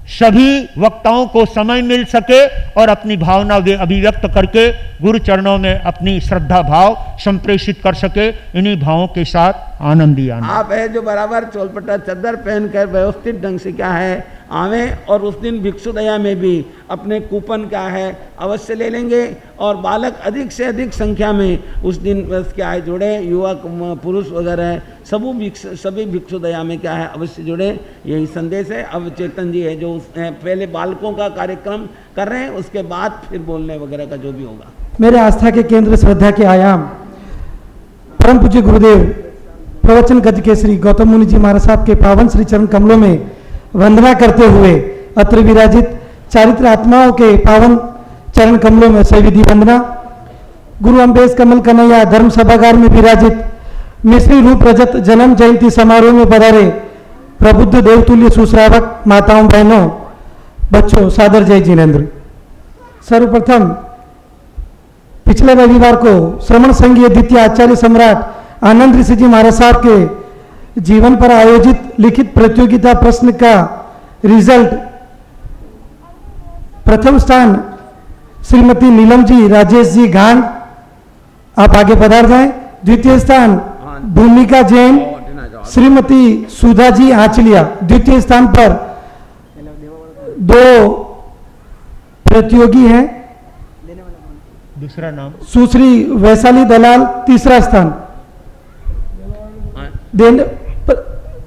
सभी वक्ताओं को समय मिल सके और अपनी भावना वे अभिव्यक्त करके गुरु चरणों में अपनी श्रद्धा भाव संप्रेषित कर सके। इन्हीं भावों के साथ आनंदी आनंद। आप है जो बराबर चोलपटा चद्दर पहनकर व्यवस्थित ढंग से क्या है आवें और उस दिन भिक्षुदया में भी अपने कूपन क्या है अवश्य ले लेंगे और बालक अधिक से अधिक संख्या में उस दिन क्या है जुड़े, युवक पुरुष वगैरह सभी भिक्षुदया में क्या है अवश्य जुड़े। यही संदेश है। अब चेतन जी है जो पहले बालकों का कार्यक्रम कर रहे हैं, उसके बाद फिर बोलने वगैरह का जो भी होगा। मेरे आस्था के केंद्र श्रद्धा के आयाम परम पूज्य गुरुदेव प्रवचन गज के श्री गौतम मुनि जी महाराज साहब के पावन श्री चरण कमलों में वंदना करते हुए अत्र विराजित चारित्र आत्माओं के पावन चरण कमलों में सविधि वंदना। गुरु अम्बेश कमल कन्हैया धर्म सभागार में विराजित मिश्री रूप रजत जन्म जयंती समारोह में पधारे प्रबुद्ध देवतुल्य सुश्रावक माताओं बहनों बच्चों सादर जय जिनेन्द्र। सर्वप्रथम पिछले रविवार को श्रवण संघीय द्वितीय आचार्य सम्राट आनंद ऋषि जी महाराज साहब के जीवन पर आयोजित लिखित प्रतियोगिता प्रश्न का रिजल्ट प्रथम स्थान श्रीमती नीलम जी राजेश जी गांड, आप आगे पधार जाएं। द्वितीय स्थान भूमिका जैन श्रीमती सुधा जी आंचलिया। द्वितीय स्थान पर 2 प्रतियोगी हैं दूसरा नाम सुश्री वैशाली दलाल, तीसरा स्थान।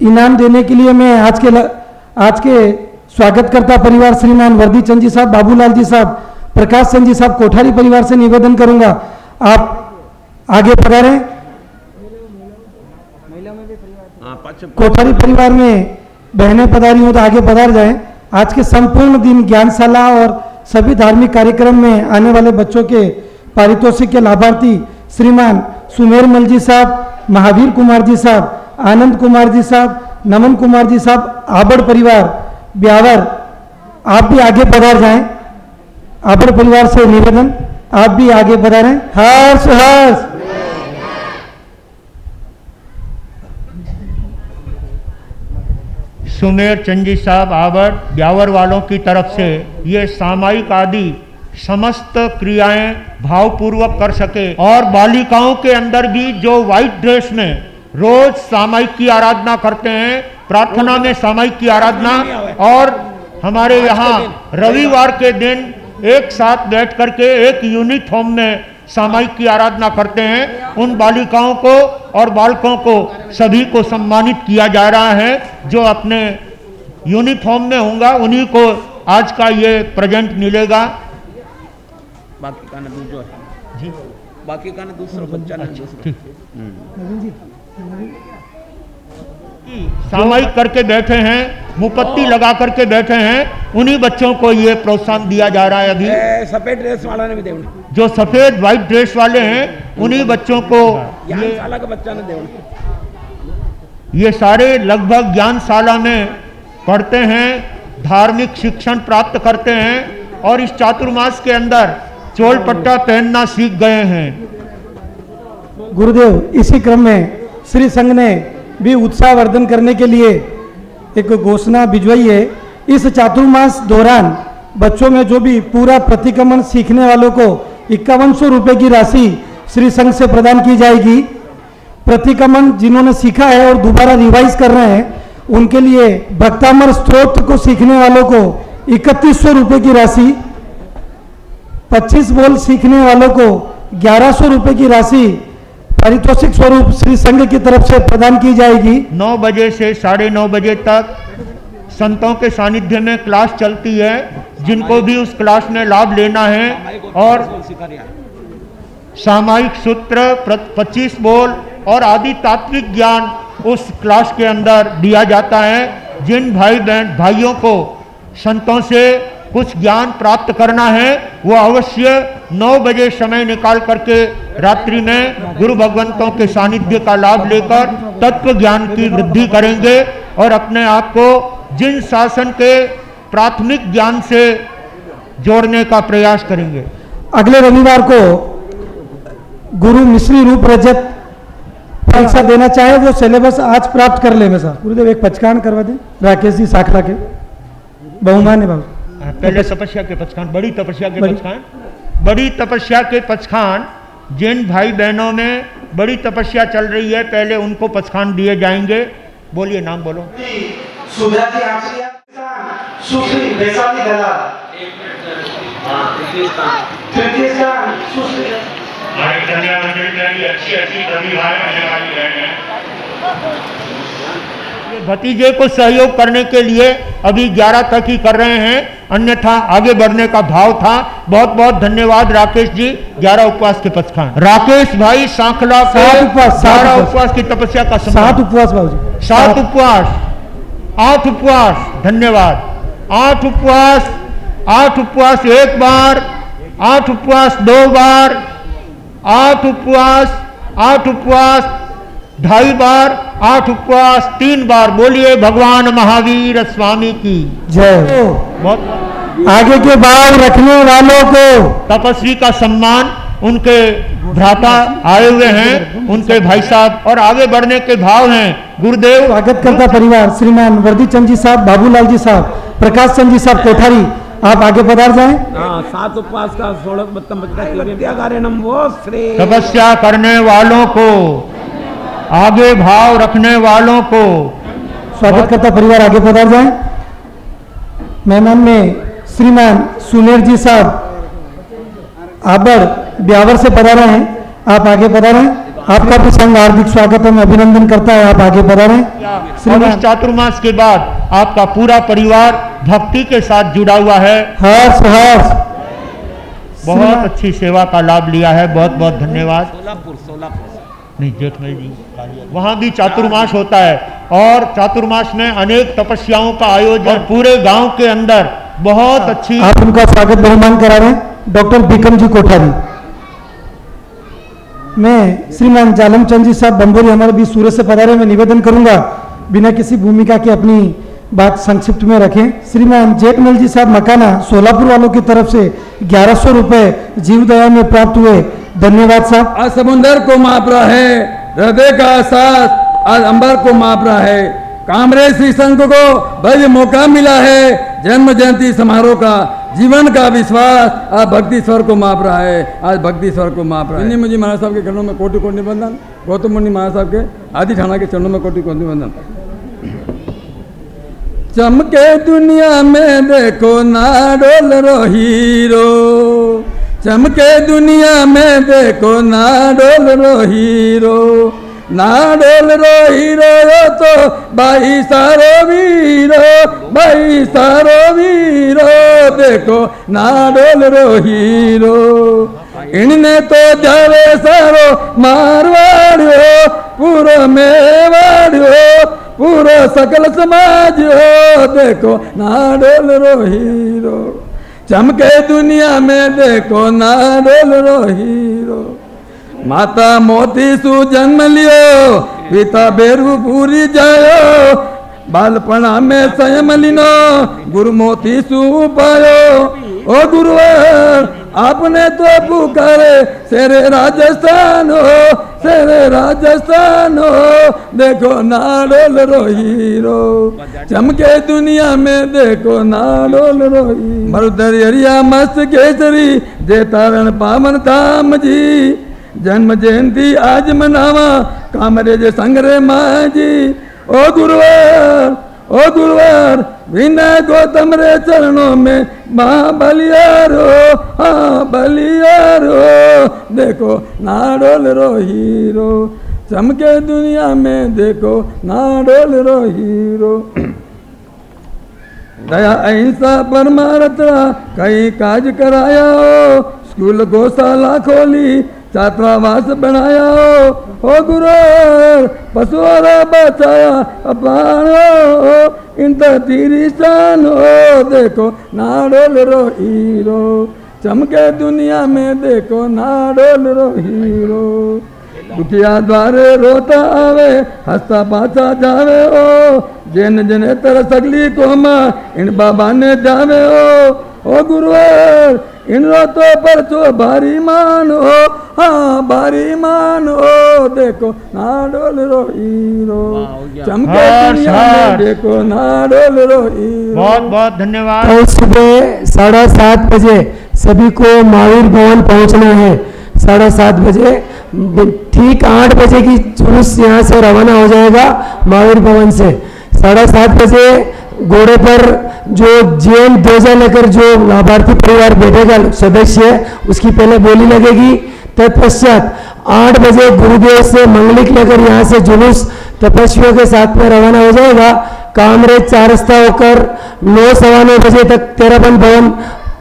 इनाम देने के लिए मैं आज के स्वागतकर्ता परिवार श्रीमान वर्दी चंद जी साहब, बाबूलाल जी साहब, प्रकाश चंद जी साहब कोठारी परिवार से निवेदन करूंगा, आप आगे पधारें। कोठारी परिवार में बहनें पधारी हो तो आगे पधार जाएं। आज के संपूर्ण दिन ज्ञानशाला और सभी धार्मिक कार्यक्रम में आने वाले बच्चों के पारितोषिक के लाभार्थी श्रीमान सुमेर मल जी साहब, महावीर कुमार जी साहब, आनंद कुमार जी साहब, नमन कुमार जी साहब, आबड़ परिवार ब्यावर, आप भी आगे पधार जाएं। आबड़ परिवार से निवेदन, आप भी आगे पधारें। हर्ष हर्ष। सुमेर चंदी साहब आवर ब्यावर वालों की तरफ से ये सामायिक आदि समस्त क्रियाएं भावपूर्वक कर सके और बालिकाओं के अंदर भी जो व्हाइट ड्रेस में रोज सामायिक की आराधना करते हैं, प्रार्थना में सामायिक की आराधना, और हमारे यहाँ रविवार के दिन एक साथ बैठ करके एक यूनिफॉर्म में सामायिक की आराधना करते हैं, उन बालिकाओं को और बालकों को सभी को सम्मानित किया जा रहा है। जो अपने यूनिफॉर्म में होगा उन्हीं को आज का ये प्रेजेंट मिलेगा। बाकी का ना दूसरा जी, बाकी का ना दूसरा बच्चा ना दूसरा। सामायिक करके बैठे हैं, मुपत्ती लगा करके बैठे हैं, उन्हीं बच्चों को ये प्रोत्साहन दिया जा रहा है। अभी सफेद ड्रेस वाला ने भी देवना, जो सफेद व्हाइट ड्रेस वाले हैं उन्हीं बच्चों को ज्ञानशाला का बच्चा ने देवना। ये सारे लगभग ज्ञानशाला में पढ़ते हैं, धार्मिक शिक्षण प्राप्त करते हैं और इस चातुर्मास के अंदर चोल पट्टा पहनना सीख गए हैं। गुरुदेव, इसी क्रम में श्री संघ ने भी उत्साहवर्धन करने के लिए एक घोषणा भिजवाई है। इस चातुर्मास दौरान बच्चों में जो भी पूरा प्रतिक्रमण सीखने वालों को 5100 रुपये की राशि श्री संघ से प्रदान की जाएगी। प्रतिक्रमण जिन्होंने सीखा है और दोबारा रिवाइज कर रहे हैं उनके लिए भक्तामर स्तोत्र को सीखने वालों को 3100 रुपये की राशि, 25 बोल सीखने वालों को 1100 रुपये की राशि पारितोषिक स्वरूप श्री संघ की तरफ से प्रदान की जाएगी। 9 बजे से 9:30 बजे तक संतों के सानिध्य में क्लास चलती है, जिनको भी उस क्लास में लाभ लेना है, और सामायिक सूत्र, 25 बोल और आदि तात्विक ज्ञान उस क्लास के अंदर दिया जाता है। जिन भाइयों को संतों से कुछ ज्ञान प्राप्त करना है वो अवश्य 9 बजे समय निकाल करके रात्रि में गुरु भगवंतों के सानिध्य का लाभ लेकर तत्व ज्ञान की वृद्धि करेंगे और अपने आप को जिन शासन के प्राथमिक ज्ञान से जोड़ने का प्रयास करेंगे। अगले रविवार को गुरु मिश्री रूप रजत परीक्षा देना चाहे वो सिलेबस आज प्राप्त कर ले। में साहब गुरुदेव एक पचकान करवा दें राकेश जी साखरा के बहुमान है बाबू। पहले तपस्या के पचखान, बड़ी तपस्या के पचखान, बड़ी तपस्या के पचखान जिन भाई बहनों में बड़ी तपस्या चल रही है पहले उनको पचखान दिए जाएंगे। बोलिए, नाम बोलो। सुधा जी आचार्य, सुश्री वैशाली दलाल, तृतीय स्थान सुश्री भतीजे को सहयोग करने के लिए अभी 11 तक ही कर रहे हैं, अन्यथा आगे बढ़ने का भाव था। बहुत बहुत धन्यवाद राकेश जी। 11 उपवास के पचखान राकेश भाई सांखला को 12 उपवास की तपस्या का 7 उपवास बाबूजी, 7 उपवास, 8 उपवास, धन्यवाद। 8 उपवास, 8 उपवास एक बार, 8 उपवास 2 बार, 8 उपवास, 8 उपवास 2.5 बार, 8 उपवास 3 बार। बोलिए भगवान महावीर स्वामी की जय। बहुत आगे के भाव रखने वालों को तपस्वी का सम्मान, उनके भ्राता आए हुए हैं, उनके भाई साहब और आगे बढ़ने के भाव हैं। गुरुदेव स्वागत करता परिवार श्रीमान वर्दी चंद जी साहब, बाबूलाल जी साहब, प्रकाश चंद जी साहब कोठारी, आप आगे पधार जाएं। 7 उपवास का 16 वो श्री तपस्या करने वालों को, आगे भाव रखने वालों को स्वागत करता परिवार आगे पधार जाएं। मेहमान में श्रीमान सुनील जी साहब आबड़ ब्यावर से पधारे हैं, आप आगे पधारें। आपका भी संघ हार्दिक स्वागतम अभिनंदन करता है, आप आगे पधारें। और इस चातुर्मास के बाद आपका पूरा परिवार भक्ति के साथ जुड़ा हुआ है। हर्ष हर्ष बहुत अच्छी सेवा का लाभ लिया है, बहुत बहुत धन्यवाद। सोलापुर नहीं, जेठमल जी वहाँ भी चातुर्मास होता है और चातुर्मास में अनेक तपस्याओं का आयोजन पूरे गांव के अंदर बहुत अच्छी। आप उनका स्वागत बहुमान करा रहे हैं। डॉक्टर बिकम जी कोठारी। मैं श्रीमान जालम चंद जी साहब बंबोरी हमारे बीच सूरत से पधारे, मैं निवेदन करूंगा बिना किसी भूमिका के अपनी बात संक्षिप्त में रखें। श्रीमान जेठमल जी साहब मकाना सोलापुर वालों की तरफ से 1100 रुपए जीवदया में प्राप्त हुए, धन्यवाद साहब। आज समुंदर को माप रहा है, हृदय का एहसास आज अंबर को माप रहा है। कामरेज श्री संघ को भव्य मौका मिला है, जन्म जयंती समारोह का जीवन का विश्वास आज भक्ति स्वर को माप रहा है, आज भक्ति स्वर को माप रहा है। मुझे महाराज साहब के चरणों में कोटि कोटि निबंधन, गौतम मुनि महाराज साहब के आदि ठाणा के चरणों में कोटि कोटि निबंधन। चमके दुनिया में देखो ना डोल रो हीरो, चमके दुनिया में देखो ना डोल रो हीरो, ना डोल रो हीरो तो भाई सारो वीरो, भाई सारो वीरो देखो ना डोल रो हीरो। इनने तो जावे सारो मारवाड़ियो, पूरा मेवाड़ियो, पूरा सकल समाज हो देखो ना डोल रो हीरो। चमके दुनिया में देखो ना डोल रो हीरो। माता मोती सु जन्म लियो, पिता बेरू पूरी जायो, बालपणा में संयम लिनो, गुरु मोती सु पायो। ओ गुरुवर आपने तो पुकारे शेरे राजस्थान हो, शेरे राजस्थान हो देखो ना डोल रो हीरो। चमके दुनिया में देखो ना डोल रो हीरो। मरुदर हरिया मस्त केसरी जे तारण पावन धाम जी, जन्म जयंती आज मनावा कामरेज संगरे माँ जी। ओ गुरुवार ओ गुरुवार विनय गौतम रे चरणों में माँ बलियारो, हाँ बलियारो देखो ना डोल रो हीरो। चमके दुनिया में देखो ना डोल रो हीरो। दया अहिंसा परमारथा कई काज कराया हो, स्कूल गौशाला खोली छात्रावास बनाया हो गुरु, पशुआरा बचाया अपान हो, इन तीरी शान हो देखो ना डोल रो हीरो। चमके दुनिया में देखो ना डोल रो हीरो। दुखिया द्वारे रोता आवे हंसता पाछा जावे हो, जिन जिन तरह सगली कोमा इन बाबा ने जावे हो। ओ गुरुवर इन रोतो पर तो भारी मान हो, हाँ भारी मान हो देखो ना डोल रो हीरो। चमके दुनिया में देखो ना डोल रो हीरो। बहुत बहुत धन्यवाद। कल सुबह 7:30 बजे सभी को महावीर भवन पहुंचना है। 7:30 बजे ठीक 8 बजे की जुलूस यहाँ से रवाना हो जाएगा महावीर भवन से। 7:30 बजे घोड़े पर जो जेल ध्वजा लेकर जो लाभार्थी परिवार बैठेगा सदस्य, उसकी पहले बोली लगेगी। तत्पश्चात 8 बजे गुरुदेव से मंगलिक लेकर यहाँ से जुलूस तपस्वियों के साथ में रवाना हो जाएगा। कामरेज 4 रास्ता होकर 9-9:15 बजे तक तेराबंद भवन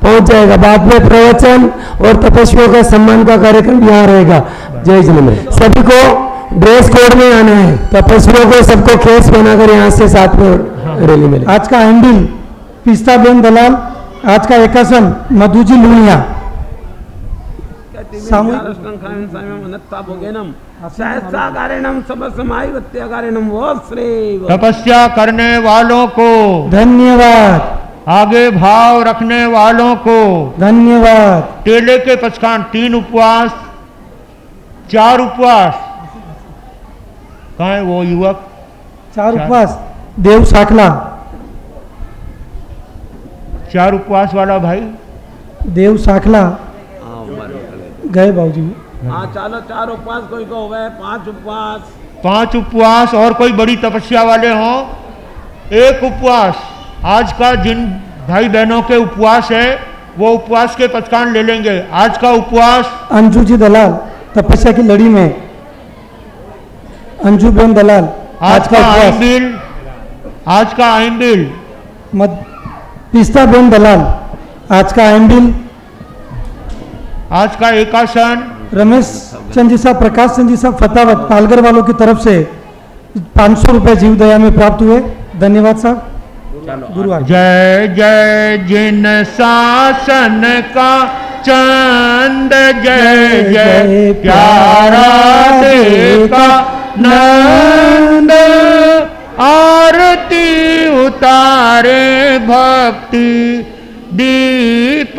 पहुंच जाएगा। बाद में प्रवचन और तपस्वियों का सम्मान का कार्यक्रम यहाँ रहेगा। जय जिनेन्द्र। सभी को ड्रेस कोड में आना है, तपस्वियों को सबको खेस बनाकर यहाँ से साथ में रैली में। आज का हैंडल पिस्ता बेन दलाल, आज का एकासन मधुजी लुनिया। तपस्या करने वालों को धन्यवाद, आगे भाव रखने वालों को धन्यवाद। टेले के पचखान 3 उपवास 4 उपवास। कहाँ है वो युवक? 4 उपवास देव साखला, 4 उपवास वाला भाई देव साखला गए बाबूजी। हाँ चलो 4 उपवास कोई को हुए, 5 उपवास। 5 उपवास और कोई बड़ी तपस्या वाले हों 1 उपवास। आज का भाई बहनों के उपवास है, वो उपवास के पचकान ले लेंगे। आज का उपवास अंजू जी दलाल तपस्या की लड़ी में, अंजू बेन दलाल आज का आइंबिल, आज का आइंबिल पिस्ता बेन दलाल आज का आइंबिल, आज का एकासन रमेश चंद जी साहब, प्रकाश चंद जी साहब फतावत पालघर वालों की तरफ से 500 रुपए जीव दया में प्राप्त हुए। धन्यवाद साहब। गुरुवार जय जय जिन शासन का चंद, जय जय प्यारा देखा नंद, आरती उतारे भक्ति दीप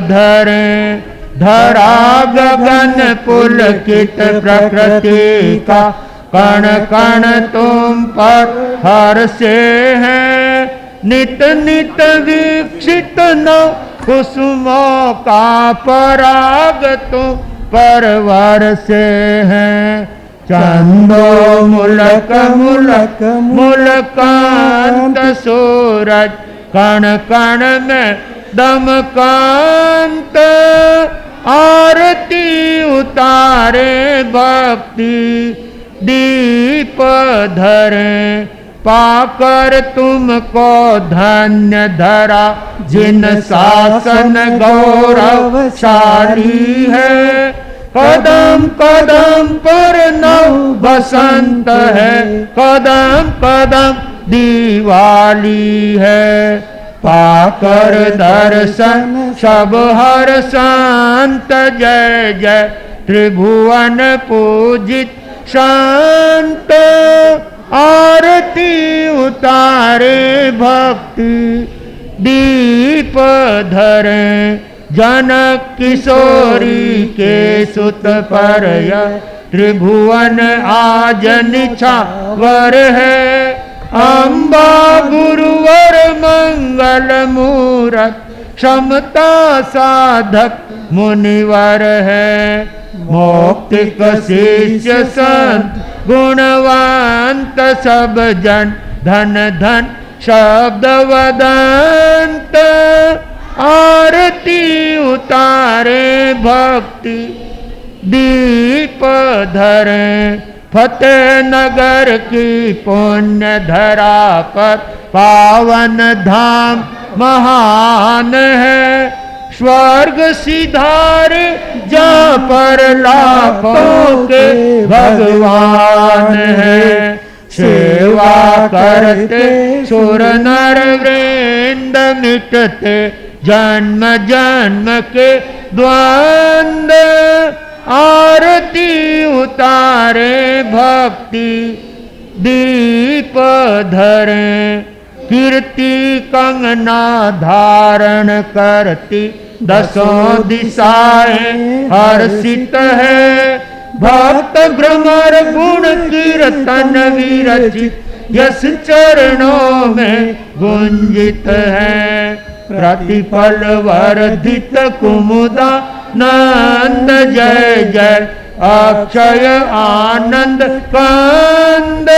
धरे, धरा गगन पुलकित प्रकृति का, कण कण तुम पर हर्षे हैं, नित नित वीक्षित न कुसुमों का पराग तुम परवर से हैं। चंदो मुलक मुलक मुलकांत सूरज, कण कण में दमकांत, आरती उतारे भक्ति दीप धरे, पाकर तुमको धन्य धरा जिन शासन गौरवशाली है। कदम कदम पर नव बसंत है, कदम कदम दिवाली है। पाकर दर्शन सब हर संत, जय जय त्रिभुवन पूजित शांत, आरती उतारे भक्ति दीप धरे, जनक किशोरी के सुत पर यह त्रिभुवन आज निछावर है। अम्बा गुरुवर मंगल मूरत, क्षमता साधक मुनिवर है। मौक्तिक शिष्य संत गुणवंत, सब जन धन धन शब्द वदंत, आरती उतारे भक्ति दीप धरे। फतेह नगर की पुण्य धरा पर पावन धाम महान है। स्वर्ग सिधारे जहाँ पर लाखों के भगवान है। सेवा करते सुर नर वृंद, मिटते जन्म जन्म के द्वंद, आरती उतारे भक्ति दीप धरे। कीर्ति कंगना धारण करती दसों दिशाएं हर्षित है। भक्त भ्रमर गुण कीर्तन विरचित, यश चरणों में गुंजित है। प्रतिपल वर्धित कुमुदा नंद, जय जय अक्षय आनंद कंद,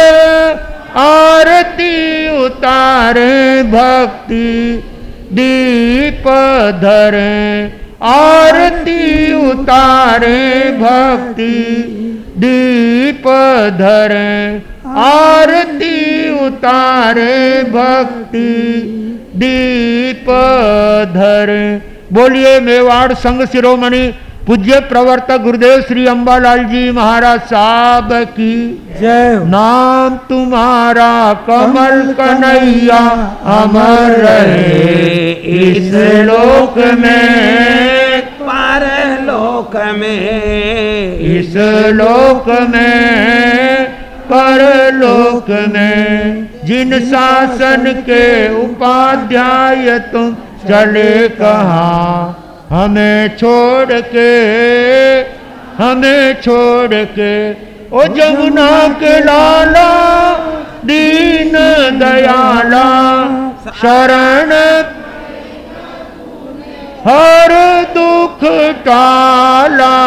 आरती उतारे भक्ति दीप धरे। आरती उतारे भक्ति दीप धरे। आरती उतारे भक्ति दीप धरे। बोलिए मेवाड़ संघ शिरोमणि पूज्य प्रवर्तक गुरुदेव श्री अंबालाल जी महाराज साहब की जय। नाम तुम्हारा कमल कन्हैया अमर रहे इस लोक में, परलोक में, इस लोक में, परलोक में। जिन शासन के उपाध्याय तुम चले कहाँ, हमें छोड़ के, हमें छोड़ के। ओ जमुना के लाला दीन दयाला, शरण हर दुख टाला।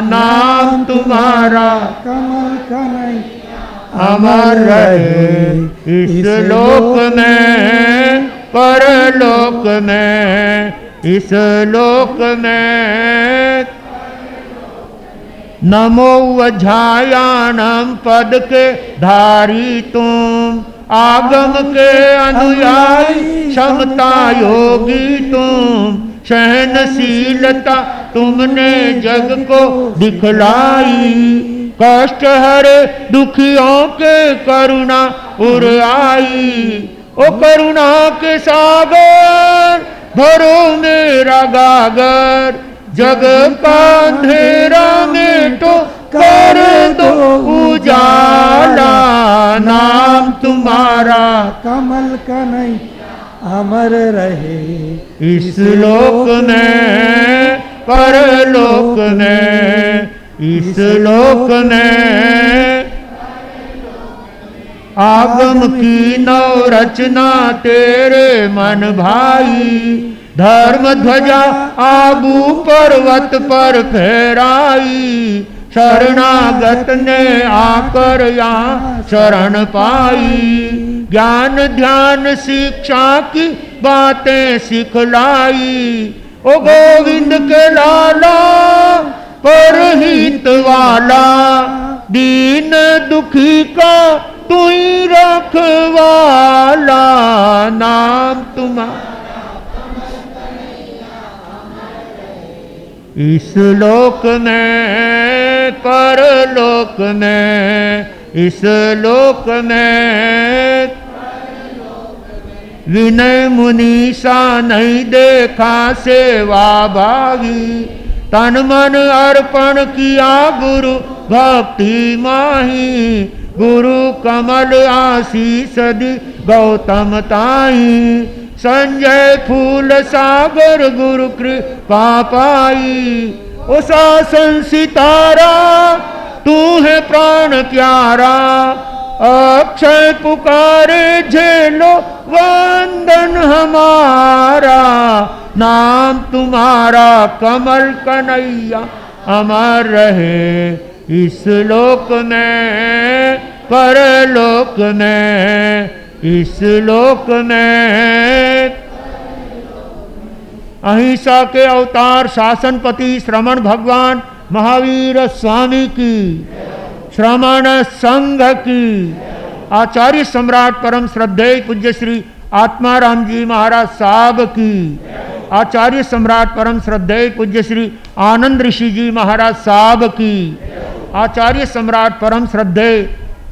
नाम तुम्हारा कमल कन्हैया अमर रहे इस लोक में, परलोक में, इस लोक में। नमो वज्रायानम पद के धारी तुम, आगम के अनुयायी क्षमता योगी तुम। सहनशीलता तुमने जग को दिखलाई, कष्ट हरे दुखियों के करुणा उर आई। ओ करुणा के सागर भरो मेरा गागर, जग का अंधेरा मिटो कर दो उजाला। नाम तुम्हारा कमल का नहीं अमर रहे, इस लोक में, परलोक में, इस लोक में। आगम की नव रचना तेरे मन भाई, धर्म ध्वजा आबू पर्वत पर फहराई। शरणागत ने आकर यहाँ शरण पाई, ज्ञान ध्यान शिक्षा की बातें सिखलाई। ओ गोविंद के लाला परहित वाला, दीन दुखी का तू ही रखवाला। नाम तुम्हारा इस लोक में, परलोक में, इस लोक में। विनय मुनीसा नहीं देखा सेवा भागी, तन मन अर्पण किया गुरु भक्ति माही। गुरु कमल आशीष दी गौतम ताई, संजय फूल सागर गुरु कृपा पाई। ओ शासन सितारा तू है प्राण प्यारा, अक्षय पुकारे झेलो वंदन हमारा। नाम तुम्हारा कमल कन्हैया अमर रहे, इस लोक में, परलोक में, इस लोक में। अहिंसा के अवतार शासनपति श्रमण भगवान महावीर स्वामी की, श्रमण संघ की, आचार्य सम्राट परम श्रद्धेय पूज्य श्री आत्माराम जी महाराज साहब की, आचार्य सम्राट परम श्रद्धेय पूज्य श्री आनंद ऋषि जी महाराज साहब की, आचार्य सम्राट परम श्रद्धेय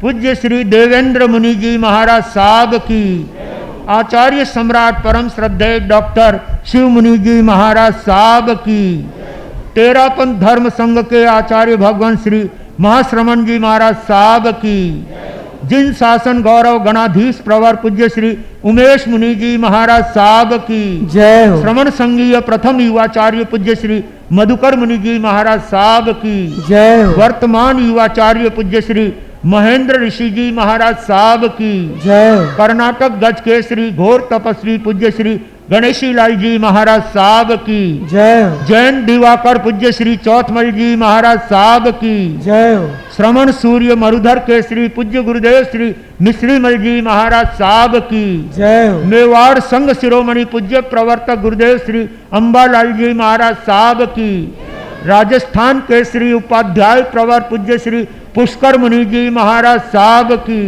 पूज्य श्री देवेंद्र मुनि जी महाराज साहब की, आचार्य सम्राट परम श्रद्धेय डॉक्टर शिव मुनि जी महाराज साहब की, तेरापंथ धर्म संघ के आचार्य भगवान श्री महाश्रमण जी महाराज साहब की, जिन शासन गौरव गणाधीश प्रवर पूज्य श्री उमेश मुनि जी महाराज साहब की जय हो। श्रमण संघीय प्रथम युवाचार्य पूज्य श्री मधुकर मुनि जी महाराज साहब की जय हो। वर्तमान युवाचार्य पूज्य श्री महेंद्र ऋषि जी महाराज साहब की जय हो। कर्नाटक गज के श्री घोर तपस्वी पूज्य श्री गणेशी लाल जी महाराज साहब की जय हो। जैन दिवाकर पूज्य श्री चौथमल जी महाराज साहब की जय हो। श्रमण सूर्य मरुधर के श्री पूज्य गुरुदेव श्री मिश्रीमल जी महाराज साहब की जय हो। मेवाड़ संघ शिरोमणि पूज्य प्रवर्तक गुरुदेव श्री अंबालाल जी महाराज साहब की, राजस्थान के श्री उपाध्याय प्रवर पूज्य श्री पुष्कर मुनि जी महाराज साहब की,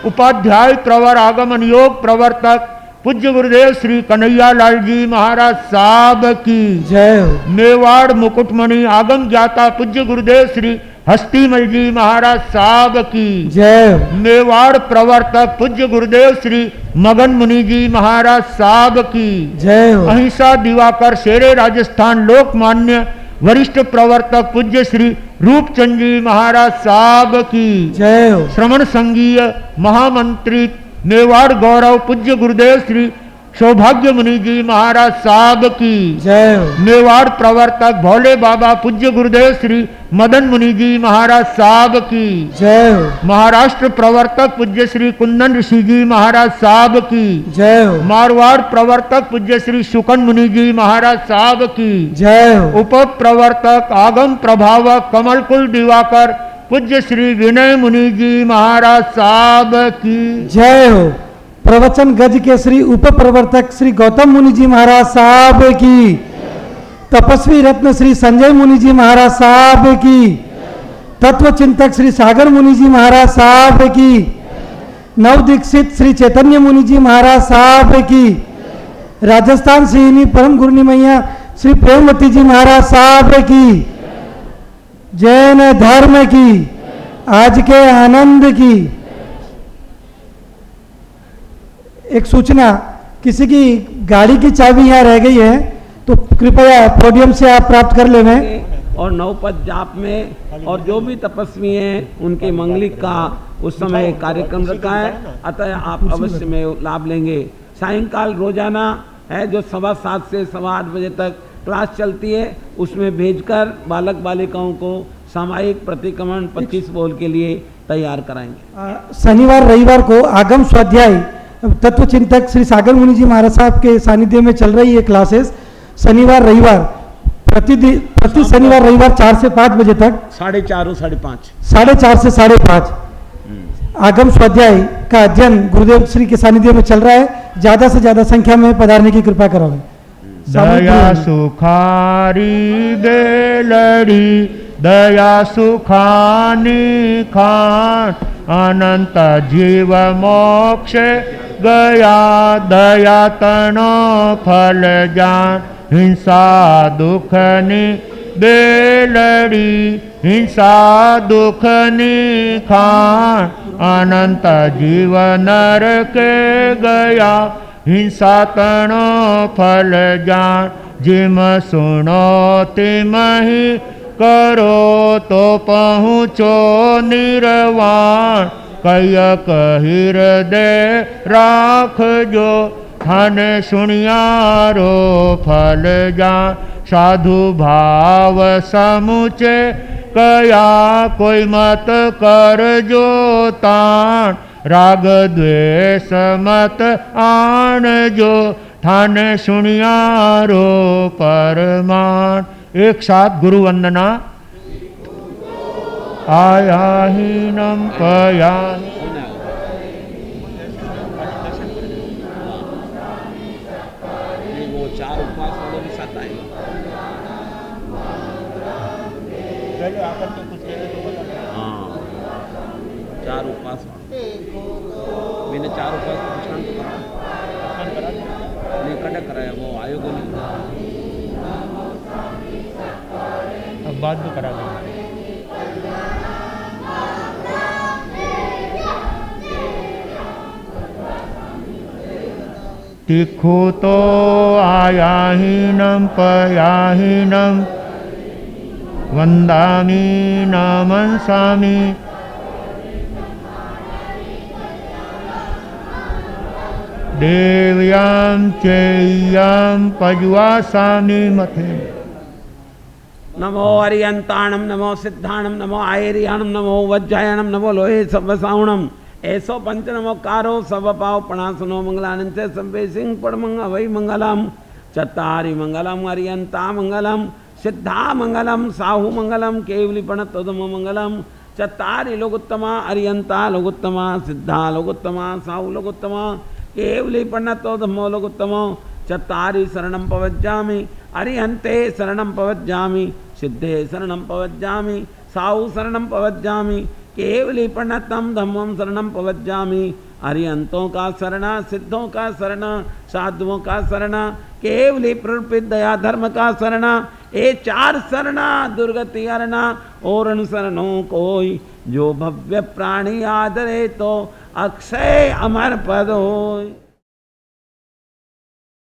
उपाध्याय प्रवर आगमन योग प्रवर्तक पूज्य गुरुदेव श्री कन्हैया लाल जी महाराज साहब की जय हो। मेवाड़ मुकुटमणि आगम ज्ञाता पूज्य गुरुदेव श्री हस्तीमल जी महाराज साहब की जय हो। मेवाड़ प्रवर्तक पूज्य गुरुदेव श्री मगन मुनि जी महाराज साहब की जय हो। अहिंसा दिवाकर शेरे राजस्थान लोकमान्य वरिष्ठ प्रवर्तक पूज्य श्री रूपचंद जी महाराज साहब की जय हो। श्रमण संघीय महामंत्री मेवाड़ गौरव पूज्य गुरुदेव श्री सौभाग्य मुनि जी महाराज साहब की जय हो। मेवाड़ प्रवर्तक भोले बाबा पूज्य गुरुदेव श्री मदन मुनि जी महाराज साहब की जय हो। महाराष्ट्र प्रवर्तक पूज्य श्री कुंदन ऋषि जी महाराज साहब की जय हो। मारवाड़ प्रवर्तक पूज्य श्री शुकन मुनि जी महाराज साहब की जय हो। उप प्रवर्तक आगम प्रभावक कमलकुल दिवाकर पूज्य श्री विनय मुनि जी महाराज साहब की जय हो। प्रवचन गज के श्री उप प्रवर्तक श्री गौतम मुनि जी महाराज साहब की, तपस्वी रत्न श्री संजय मुनि जी महाराज साहब की, तत्व चिंतक श्री सागर मुनि जी महाराज साहब की, नव दीक्षित श्री चैतन्य मुनि जी महाराज साहब की, राजस्थान सिंहनी परम गुरुनी मैया श्री प्रेमवती जी महाराज साहब की, जैन धर्म की, आज के आनंद की। एक सूचना, किसी की गाड़ी की चाबी यहाँ रह गई है तो कृपया पोडियम से आप प्राप्त कर लें। और नवपद जाप में और जो भी तपस्वी हैं उनके मंगलिक का उस समय कार्यक्रम रखा है, अतः आप अवश्य में लाभ लेंगे। सायंकाल रोजाना है जो 7:15 से 8:15 बजे तक क्लास चलती है, उसमें भेजकर बालक बालिकाओं को सामायिक प्रतिक्रमण 25 बोल के लिए तैयार कराएंगे। शनिवार रविवार को आगम स्वाध्याय तत्व चिंतक श्री सागर मुनि जी महाराज साहब के सानिध्य में चल रही है क्लासेस। शनिवार रविवार प्रति शनिवार रविवार 4 से 5 बजे तक, 4:30 और 5:30, 4:30 से 5:30 आगम स्वाध्याय का अध्ययन गुरुदेव श्री के सानिध्य में चल रहा है। ज्यादा से ज्यादा संख्या में पधारने की कृपा करोगे। दया सुखारी बेलड़ी दया सुखानी खान, अनंत जीव मोक्ष गया दया तनो फल जान, हिंसा दुखनी बेलड़ी हिंसा दुखनी खान, अनंत जीव नरक गया हिंसा तनो फल जान, जिम सुनो तिम ही करो तो पहुँचो निर्वाण, कय कहिर दे राख जो धन सुनियारो फल जान, साधु भाव समुचे कया कोई मत कर जो तान, राग द्वेष मत आन जो धन सुनियारो परमान। एक साथ गुरु वंदना। आयाहीनम पयाहि वो 4 उपवास वालों के साथ आएंगे। हाँ, 4 उपवास मैंने 4 उपवास प्रश्न तो करा नहीं, कड़ा कराया वो आयोग ने, अब बाद में करा देंगे। तिखो तो आयाहीनम पयाहीनम, वंदामि नमंसामि, देव्यां चेय्यां पज्वासामि मथे। नमो अरियंताणम, नमो सिद्धाणम, नमो आयरियाणम, नमो वज्रायणम, नमो लोहे सवसावणम, ऐसो पंच नमोकारो सब पाव पणासनो मंगलानंद से संबे सिंह पड़मंग वही मंगलम, चतारी मंगलम, अरियंता मंगलम, सिद्धा मंगलम, साहू मंगलम, केवली पण तदम मंगलम, चतारी लोगोत्तमा, अरियंता लोगोत्तमा, सिद्धा लोगोत्तमा, साहू लोगोत्तमा, केवली पण तदम लोगोत्तमो, चतारी शरणम पवज्जामि, अरिहंते शरणम पवज्जामि, सिद्धे शरणम पवज्जामि, साहू शरणम पवज्जामि, केवली प्रणतम धम्मम शरणम पवज्जामि, अरिहंतों का शरणा, सिद्धों का शरणा, साधुओं का शरणा, केवली प्रपित दया धर्म का शरणा, ये 4 शरणा दुर्गति हरणा, और उन शरणों कोई जो भव्य प्राणी आदरे तो अक्षय अमर पद होय।